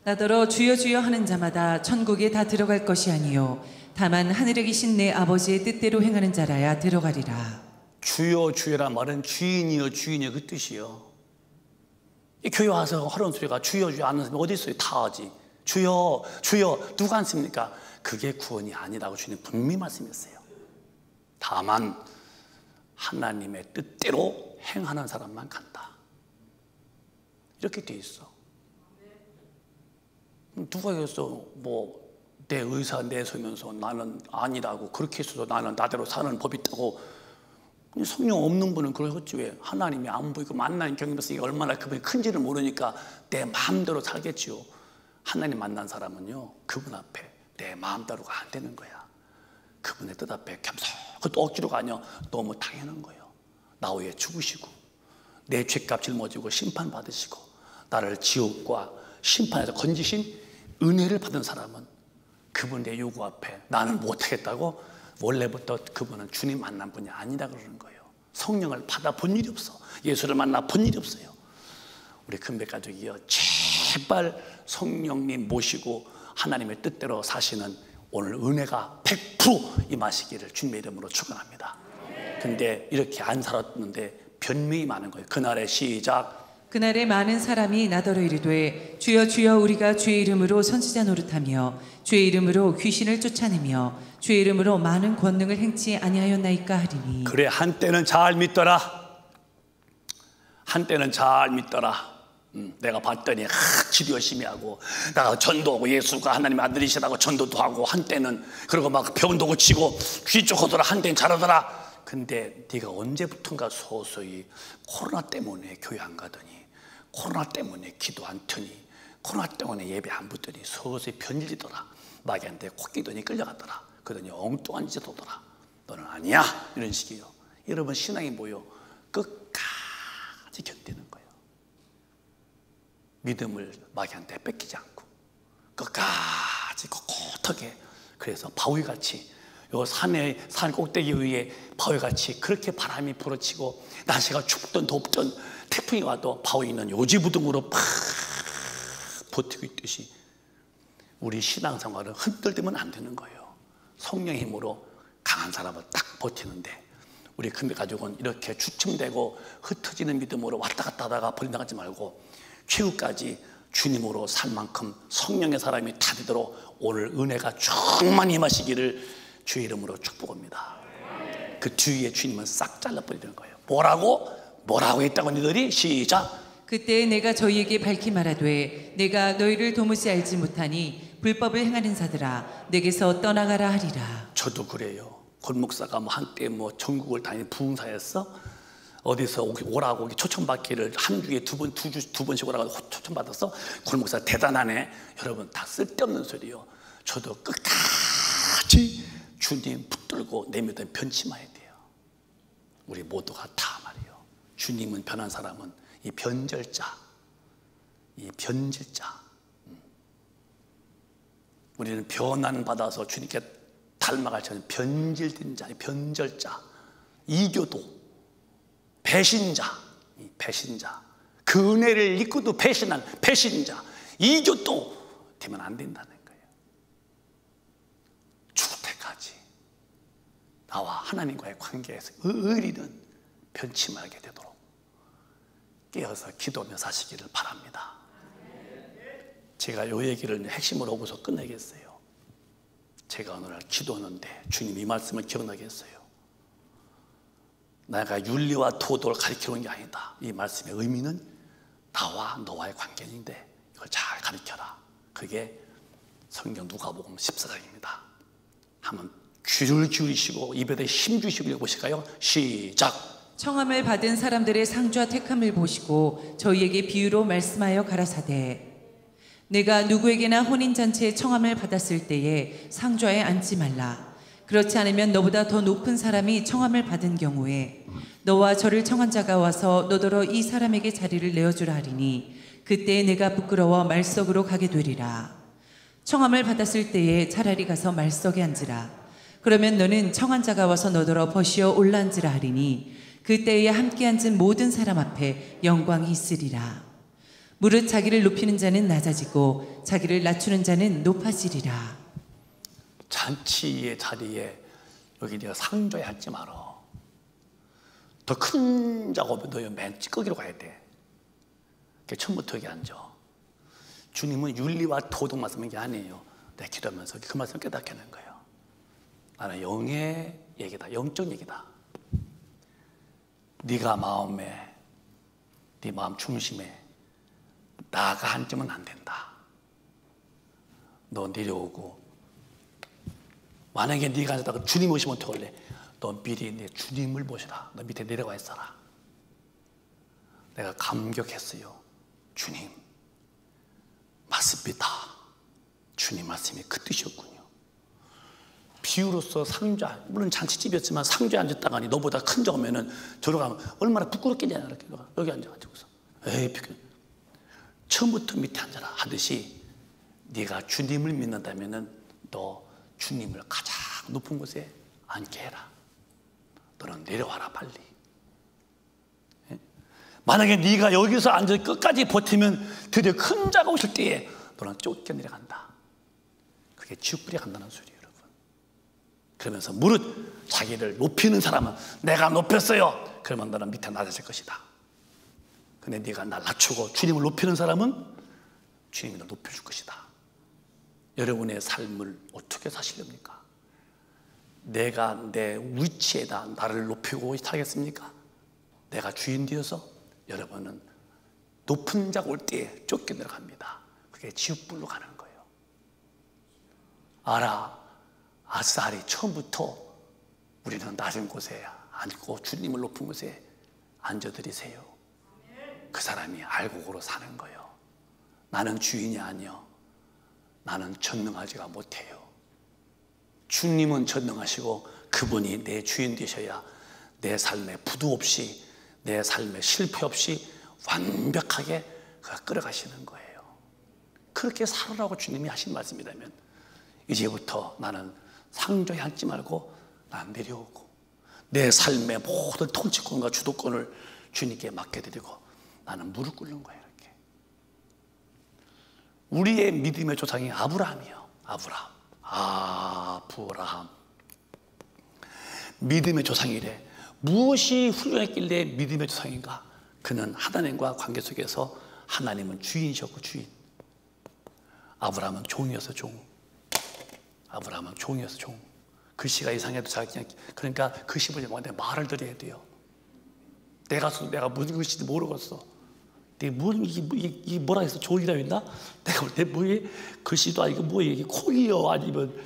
Speaker 2: 나더러 주여 주여 하는 자마다 천국에 다 들어갈 것이 아니요 다만 하늘에 계신 내 아버지의 뜻대로 행하는 자라야 들어가리라. 주여
Speaker 1: 주여란 말은 주인이여 주인이여 그 뜻이요. 이 교회 와서 하는 소리가 주여 주여 하는 사람이 어디 있어요? 다 하지. 주여 주여 누가 안 씁니까? 그게 구원이 아니라고 주님 분명히 말씀했어요. 다만 하나님의 뜻대로 행하는 사람만 간다. 이렇게 돼 있어. 누가 그랬어? 뭐 내 의사 내세우면서 나는 아니라고 그렇게 했어도 나는 나대로 사는 법이 있다고. 성령 없는 분은 그러겠지. 왜? 하나님이 안 보이고 만나는 경험에서 얼마나 그분이 큰지를 모르니까 내 마음대로 살겠지요. 하나님 만난 사람은요 그분 앞에 내 마음대로가 안 되는 거야. 그분의 뜻 앞에 겸손, 그것도 억지로가 아니야. 너무 당연한 거예요. 나 위해 죽으시고 내 죄값 짊어지고 심판받으시고 나를 지옥과 심판에서 건지신 은혜를 받은 사람은 그분의 요구 앞에 나는 못하겠다고 원래부터 그분은 주님 만난 분이 아니다 그러는 거예요. 성령을 받아본 일이 없어. 예수를 만나본 일이 없어요. 우리 큰빛 가족이요, 제발 성령님 모시고 하나님의 뜻대로 사시는 오늘 은혜가 100% 임하시기를 주님의 이름으로 축원합니다. 근데 이렇게 안 살았는데 변명이 많은 거예요. 그날의 시작.
Speaker 2: 그날에 많은 사람이 나더러 이르되 주여 주여 우리가 주의 이름으로 선지자 노릇하며 주의 이름으로 귀신을 쫓아내며 주의 이름으로 많은 권능을 행치 아니하였나이까 하리니.
Speaker 1: 그래, 한때는 잘 믿더라. 한때는 잘 믿더라. 내가 봤더니 기도 열심히 하고 나 전도하고 예수가 하나님의 아들이시라고 전도도 하고 한때는 그리고 막 병도 고치고 귀 쫓고더라. 한때는 잘하더라. 근데 네가 언제부턴가 서서히 코로나 때문에 교회 안 가더니 코로나 때문에 기도 안 터니 코로나 때문에 예배 안 붙더니 서서히 변질리더라. 마귀한테 코끼더니 끌려갔더라. 그러더니 엉뚱한 짓 하더라. 너는 아니야. 이런 식이에요. 여러분 신앙이 뭐요? 끝까지 견디는 거예요. 믿음을 마귀한테 뺏기지 않고 끝까지 꼿꼿하게. 그래서 바위같이 요 산 꼭대기 위에 바위같이 그렇게 바람이 불어치고 날씨가 춥든 덥든 태풍이 와도 바위는 요지부동으로 팍 버티고 있듯이 우리 신앙생활은 흔들리면 안 되는 거예요. 성령의 힘으로 강한 사람은 딱 버티는데 우리 큰빛 가족은 이렇게 주춤되고 흩어지는 믿음으로 왔다 갔다 하다가 버림당하지 말고 최후까지 주님으로 살 만큼 성령의 사람이 다 되도록 오늘 은혜가 충만히 임하시기를 주의 이름으로 축복합니다. 그 뒤에 주님은 싹 잘라버리는 거예요. 뭐라고 했다고 너희들이? 시작.
Speaker 2: 그때 내가 저희에게 밝히 말하되 내가 너희를 도무지 알지 못하니 불법을 행하는 자들아 내게서 떠나가라 하리라.
Speaker 1: 저도 그래요. 권목사가 한때 전국을 다니는 부흥사였어. 어디서 오라고 초청받기를 한 주에 두 번씩 오라고 초청받았어. 권목사 대단하네. 여러분 다 쓸데없는 소리요. 저도 끝까지 주님 붙들고 내면에 변치 마야 돼요. 우리 모두가 다 말이요. 주님은 변한 사람은 이 변절자. 우리는 변환 받아서 주님께 닮아갈 자는 변질된 자, 변절자, 이교도, 배신자, 그 은혜를 잊고도 배신한 배신자, 이교도 되면 안 된다는 거예요. 죽을 때까지 나와 하나님과의 관계에서 의리는 변치 말게 되도록 깨어서 기도하며 사시기를 바랍니다. 제가 이 얘기를 핵심으로 하고서 끝내겠어요. 제가 오늘 기도하는데 주님 이 말씀을 기억나게 했어요. 내가 윤리와 도덕을 가르치는 게 아니다. 이 말씀의 의미는 나와 너와의 관계인데 이걸 잘 가르쳐라. 그게 성경 누가복음 14장입니다. 한번 귀를 기울이시고 입에 힘 주시고 읽어보실까요? 시작.
Speaker 2: 청함을 받은 사람들의 상주와 택함을 보시고 저희에게 비유로 말씀하여 가라사대 내가 누구에게나 혼인잔치에 청함을 받았을 때에 상좌에 앉지 말라. 그렇지 않으면 너보다 더 높은 사람이 청함을 받은 경우에 너와 저를 청한 자가 와서 너더러 이 사람에게 자리를 내어주라 하리니 그때 내가 부끄러워 말석으로 가게 되리라. 청함을 받았을 때에 차라리 가서 말석에 앉으라. 그러면 너는 청한 자가 와서 너더러 버시어 올라앉으라 하리니 그때에 함께 앉은 모든 사람 앞에 영광이 있으리라. 무릇 자기를 높이는 자는 낮아지고 자기를 낮추는 자는 높아지리라.
Speaker 1: 잔치의 자리에 여기 네가 상좌에 앉지 말어. 더 큰 작업은 너 맨 찌꺼기로 가야 돼. 처음부터 여기 앉아. 주님은 윤리와 도덕 말씀인 게 아니에요. 내가 기도하면서 그 말씀을 깨닫게 하는 거예요. 나는 영의 얘기다. 영적 얘기다. 네가 마음에, 네 마음 중심에 나가 앉으면 안 된다. 너 내려오고 만약에 네가 앉았다가 주님 오시면 어떡할래? 너 미리 내 주님을 모시라. 너 밑에 내려가 있어라. 내가 감격했어요. 주님 맞습니다. 주님 말씀이 그 뜻이었군요. 비유로서 상좌, 물론 잔치집이었지만 상좌에 앉았다가니 너보다 큰 적으면은 저러 가면 얼마나 부끄럽겠냐. 이렇게 여기 앉아가지고서 에이 처음부터 밑에 앉아라 하듯이 네가 주님을 믿는다면은 너 주님을 가장 높은 곳에 앉게 해라. 너는 내려와라 빨리. 만약에 네가 여기서 앉아 끝까지 버티면 드디어 큰 자가 오실 때에 너는 쫓겨 내려간다. 그게 지옥불에 간다는 소리예요, 여러분. 그러면서 무릇 자기를 높이는 사람은 내가 높였어요. 그러면 너는 밑에 낮아질 것이다. 근데 네가 날 낮추고 주님을 높이는 사람은 주님이 널 높여줄 것이다. 여러분의 삶을 어떻게 사시렵니까? 내가 내 위치에다 나를 높이고 살겠습니까? 내가 주인 되어서 여러분은 높은 자가 올 때에 쫓겨 내려갑니다. 그게 지옥불로 가는 거예요. 알아, 아싸리 처음부터 우리는 낮은 곳에 앉고 주님을 높은 곳에 앉아드리세요. 그 사람이 알곡으로 사는 거예요. 나는 주인이 아니요. 나는 전능하지가 못해요. 주님은 전능하시고 그분이 내 주인 되셔야 내 삶에 부도 없이 내 삶에 실패 없이 완벽하게 끌어가시는 거예요. 그렇게 살아라고 주님이 하신 말씀이라면 이제부터 나는 상좌에 앉지 말고 난 내려오고 내 삶의 모든 통치권과 주도권을 주님께 맡겨드리고 나는 무릎 꿇는 거예요. 이렇게. 우리의 믿음의 조상이 아브라함이요. 아브라함. 믿음의 조상이래. 무엇이 훌륭했길래 믿음의 조상인가? 그는 하나님과 관계 속에서 하나님은 주인이셨고 주인. 아브라함은 종이어서 종. 아브라함은 종이어서 종. 글씨가 이상해도 자기 그러니까 글씨 보지 말고 내가 말을 드려야 돼요. 내가 무슨 글씨인지 모르겠어. 이게 뭐라 해서 종이라고 했나? 내가 볼 때 뭐에 글씨도 아니고 뭐에 이게 콩이요 아니면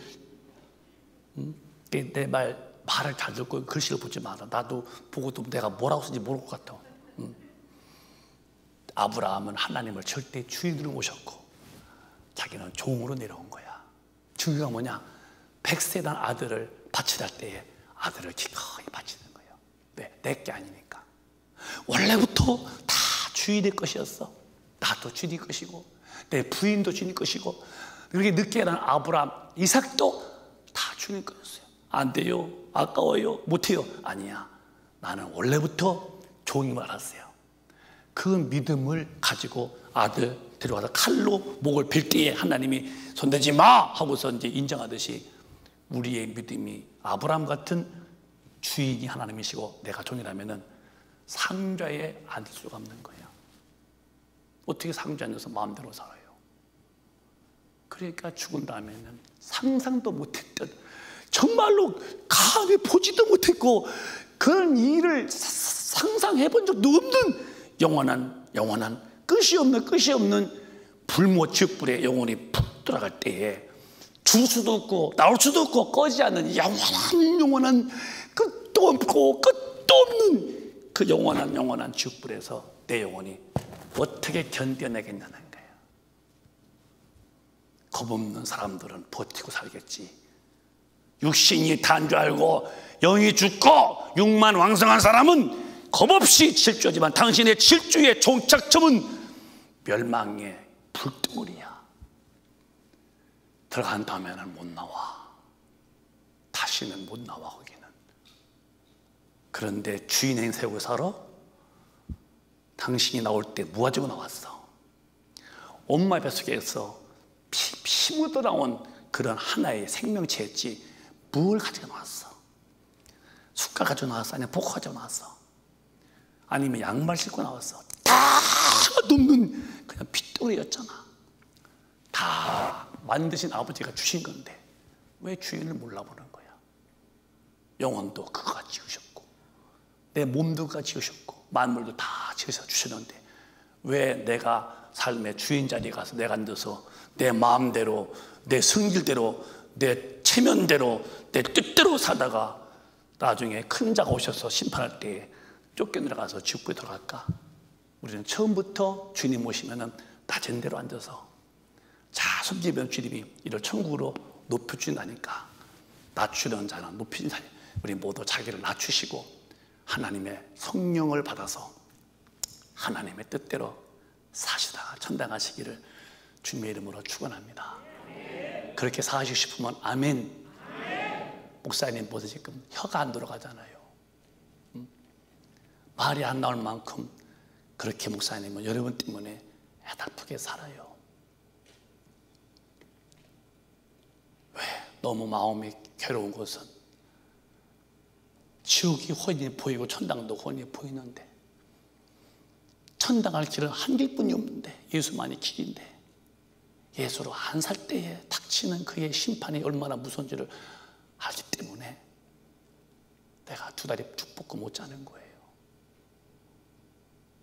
Speaker 1: 내 말을 잘 듣고 글씨를 보지 마라. 나도 보고도 내가 뭐라고 쓰는지 모를 것 같아. 아브라함은 하나님을 절대 주인으로 모셨고 자기는 종으로 내려온 거야. 중요한 뭐냐? 100세 난 아들을 바치다 때에 아들을 기꺼이 바치는 거예요. 왜? 내 게 아니니까. 원래부터 다 주인의 것이었어. 나도 주인의 것이고 내 부인도 주인의 것이고 그렇게 늦게 난 아브라함, 이삭도 다 주인의 것이었어요. 안 돼요. 아까워요. 못해요. 아니야. 나는 원래부터 종임을 알았어요. 그 믿음을 가지고 아들 데려와서 칼로 목을 빌 때에 하나님이 손대지 마 하고서 이제 인정하듯이 우리의 믿음이 아브라함 같은 주인이 하나님이시고 내가 종이라면은 상좌에 앉을 수가 없는 거예요. 어떻게 상좌에 앉아서 마음대로 살아요? 그러니까 죽은 다음에는 상상도 못했던 정말로 감히 보지도 못했고 그런 일을 상상해 본 적도 없는 영원한 끝이 없는 불모 지옥불에 영혼이 푹 들어갈 때에 줄 수도 없고 나올 수도 없고 꺼지지 않는 영원한 끝도 없고 끝도 없는 그 영원한 지옥불에서 내 영혼이 어떻게 견뎌내겠냐는 거예요. 겁없는 사람들은 버티고 살겠지. 육신이 다인 줄 알고 영이 죽고 육만 왕성한 사람은 겁없이 질주하지만 당신의 질주의 종착점은 멸망의 불덩어리야. 들어간 다음에는 못 나와. 다시는 못 나와 거기는. 그런데 주인의 세우고 살아? 당신이 나올 때 뭐 가지고 나왔어? 엄마 뱃속에서 피 묻어 나온 그런 하나의 생명체였지 뭘 가지고 나왔어? 숟갈 가지고 나왔어? 아니면 복 가지고 나왔어? 아니면 양말 신고 나왔어? 다 넘는 그냥 핏덩어리였잖아. 다 만드신 아버지가 주신 건데 왜 주인을 몰라보는 거야? 영혼도 그가 지으셨고 내 몸도 그가 지으셨고 만물도 다 지으셔 주셨는데 왜 내가 삶의 주인 자리에 가서 내가 앉아서 내 마음대로 내 성질대로 내 체면대로 내 뜻대로 사다가 나중에 큰 자가 오셔서 심판할 때에 쫓겨내려가서 지옥불에 들어갈까? 우리는 처음부터 주님 모시면은 낮은 대로 앉아서 자 섬기면 주님이 이를 천국으로 높여주신다니까. 낮추는 자는 높이는 자니 우리 모두 자기를 낮추시고 하나님의 성령을 받아서 하나님의 뜻대로 사시다가 천당하시기를 주님의 이름으로 축원합니다. 그렇게 사시고 싶으면 아멘. 목사님 보세요. 지금 혀가 안 돌아가잖아요. 말이 안 나올 만큼 그렇게 목사님은 여러분 때문에 애달프게 살아요. 왜? 너무 마음이 괴로운 것은 지옥이 훤히 보이고 천당도 훤히 보이는데 천당 갈 길은 한 길뿐이 없는데 예수만이 길인데 예수로 안 살 때에 닥치는 그의 심판이 얼마나 무서운지를 알기 때문에 내가 두 다리 쭉 뻗고 못 자는 거예요.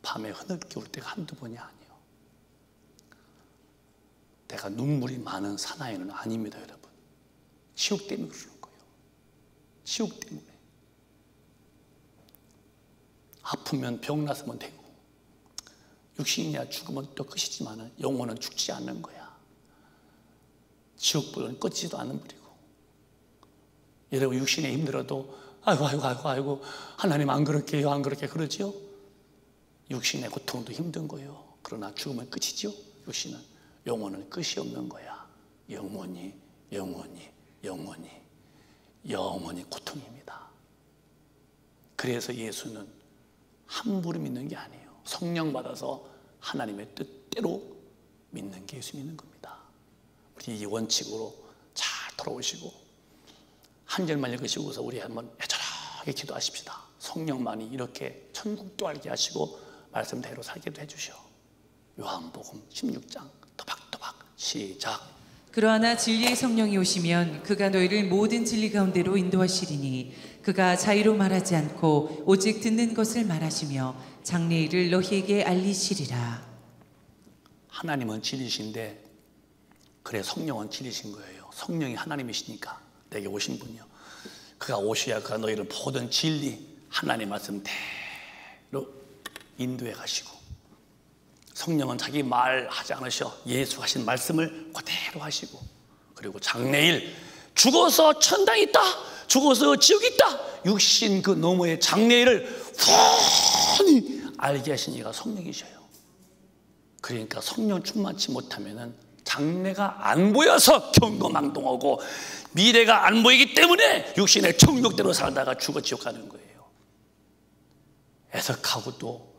Speaker 1: 밤에 흐느끼 울 때가 한두 번이 아니에요. 내가 눈물이 많은 사나이는 아닙니다, 여러분. 지옥 때문에 그러는 거예요. 지옥 때문에. 아프면 병 났으면 되고 육신이야 죽으면 또 끝이지만 영혼은 죽지 않는 거야. 지옥불은 꺼지지도 않는 불이고 여러분 육신에 힘들어도 아이고 하나님 안 그렇게 해요, 안 그렇게 그러지요? 육신의 고통도 힘든 거예요. 그러나 죽으면 끝이죠. 육신은. 영혼은 끝이 없는 거야. 영원히 고통입니다. 그래서 예수는 함부로 믿는 게 아니에요. 성령 받아서 하나님의 뜻대로 믿는 게 예수 믿는 겁니다. 우리 이 원칙으로 잘 돌아오시고 한 절만 읽으시고서 우리 한번 애절하게 기도하십시다. 성령만이 이렇게 천국도 알게 하시고 말씀대로 살게도 해주셔. 요한복음 16장 또박또박 시작.
Speaker 2: 그러나 진리의 성령이 오시면 그가 너희를 모든 진리 가운데로 인도하시리니 그가 자의로 말하지 않고 오직 듣는 것을 말하시며 장래일을 너희에게 알리시리라.
Speaker 1: 하나님은 진리신데 그래 성령은 진리신 거예요. 성령이 하나님이시니까 내게 오신 분이요. 그가 오셔야 그가 너희를 모든 진리 하나님 말씀대로 인도해 가시고, 성령은 자기 말하지 않으셔 예수 하신 말씀을 그대로 하시고, 그리고 장래일 죽어서 천당이 있다, 죽어서 지옥이 있다, 육신 그 너머의 장래일을 훤히 알게 하신 이가 성령이셔요. 그러니까 성령 충만치 못하면은 장래가 안 보여서 경거망동하고 미래가 안 보이기 때문에 육신의 정욕대로 살다가 죽어 지옥 가는 거예요. 애석하고도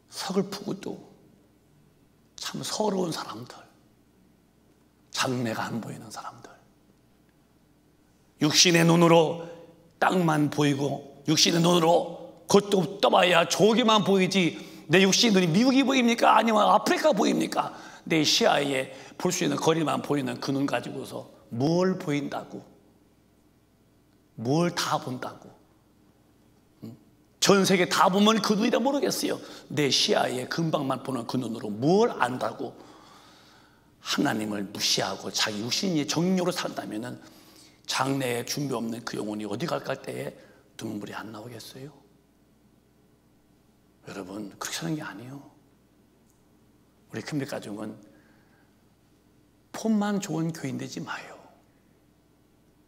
Speaker 1: 서글프고도 참 서러운 사람들, 장래가 안 보이는 사람들, 육신의 눈으로 땅만 보이고 육신의 눈으로 그것도 떠봐야 저기만 보이지, 내 육신의 눈이 미국이 보입니까? 아니면 아프리카 보입니까? 내 시야에 볼 수 있는 거리만 보이는 그 눈 가지고서 뭘 보인다고, 뭘 다 본다고. 전 세계 다 보면 그 눈이라 모르겠어요. 내 시야에 금방만 보는 그 눈으로 뭘 안다고. 하나님을 무시하고 자기 육신이 정욕으로 산다면은 장래에 준비 없는 그 영혼이 어디 갈까 할 때에 눈물이 안 나오겠어요? 여러분, 그렇게 사는 게 아니에요. 우리 큰빛 가족은 폼만 좋은 교인 되지 마요.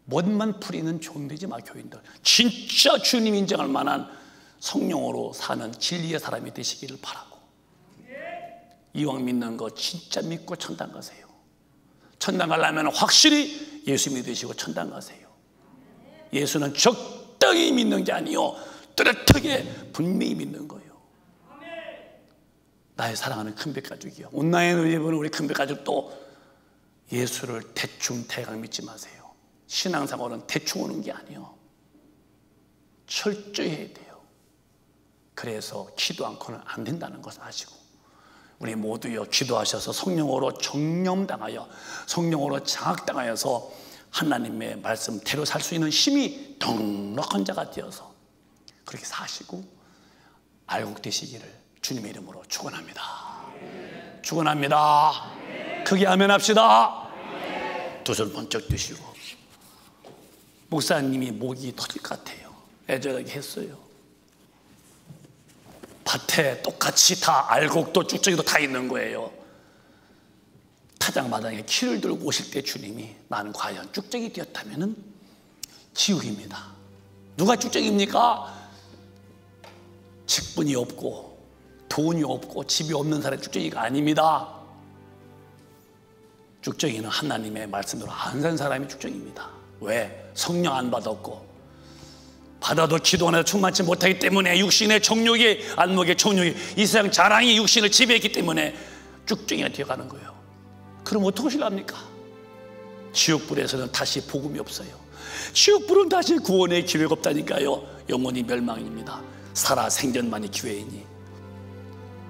Speaker 1: 멋만 부리는 좋은 되지 마. 교인들 진짜 주님 인정할 만한 성령으로 사는 진리의 사람이 되시기를 바라고, 이왕 믿는 거 진짜 믿고 천당 가세요. 천당 가려면 확실히 예수 믿으시고 천당 가세요. 예수는 적당히 믿는 게 아니요, 뚜렷하게 분명히 믿는 거예요. 나의 사랑하는 큰빛 가족이요, 온라인 우리 큰빛 가족도 예수를 대충 대강 믿지 마세요. 신앙생활은 대충 오는 게 아니에요. 철저히 해야 돼요. 그래서 기도 않고는 안 된다는 것을 아시고, 우리 모두요 기도하셔서 성령으로 정념당하여 성령으로 장악당하여서 하나님의 말씀대로 살 수 있는 힘이 넉넉한 자가 되어서 그렇게 사시고 알곡 되시기를 주님의 이름으로 축원합니다. 축원합니다. 크게 아멘합시다. 두 손 번쩍 드시고, 목사님이 목이 터질 것 같아요. 애절하게 했어요. 밭에 똑같이 다 알곡도 쭉저기도 다 있는 거예요. 타작마당에 키를 들고 오실 때 주님이 나는 과연 쭉저기 되었다면 지옥입니다. 누가 쭉저기입니까? 직분이 없고 돈이 없고 집이 없는 사람이 쭉저기가 아닙니다. 쭉저기는 하나님의 말씀대로 안 산 사람이 쭉저기입니다. 왜? 성령 안 받았고, 받아도 기도 안에서 충만치 못하기 때문에 육신의 정욕이, 안목의 정욕이, 이 세상 자랑이 육신을 지배했기 때문에 쭉저기가 되어가는 거예요. 그럼 어떡하실랍니까? 지옥불에서는 다시 복음이 없어요. 지옥불은 다시 구원의 기회가 없다니까요. 영원히 멸망입니다. 살아 생전만이 기회이니.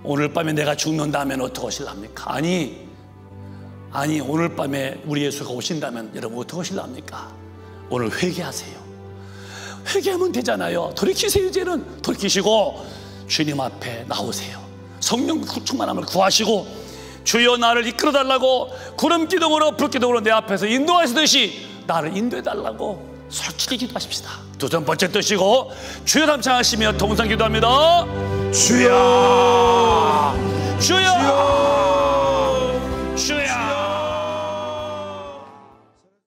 Speaker 1: 오늘 밤에 내가 죽는다면 어떡하실랍니까? 아니 오늘 밤에 우리 예수가 오신다면 여러분 어떡하실랍니까? 오늘 회개하세요. 회개하면 되잖아요. 돌이키세요. 이제는 돌이키시고 주님 앞에 나오세요. 성령 충만함을 구하시고, 주여 나를 이끌어달라고 구름기둥으로 불기둥으로 내 앞에서 인도하시듯이 나를 인도해달라고 솔직히 기도하십시다. 두 손 번쩍 드시고 주여 담창하시며 동상 기도합니다. 주여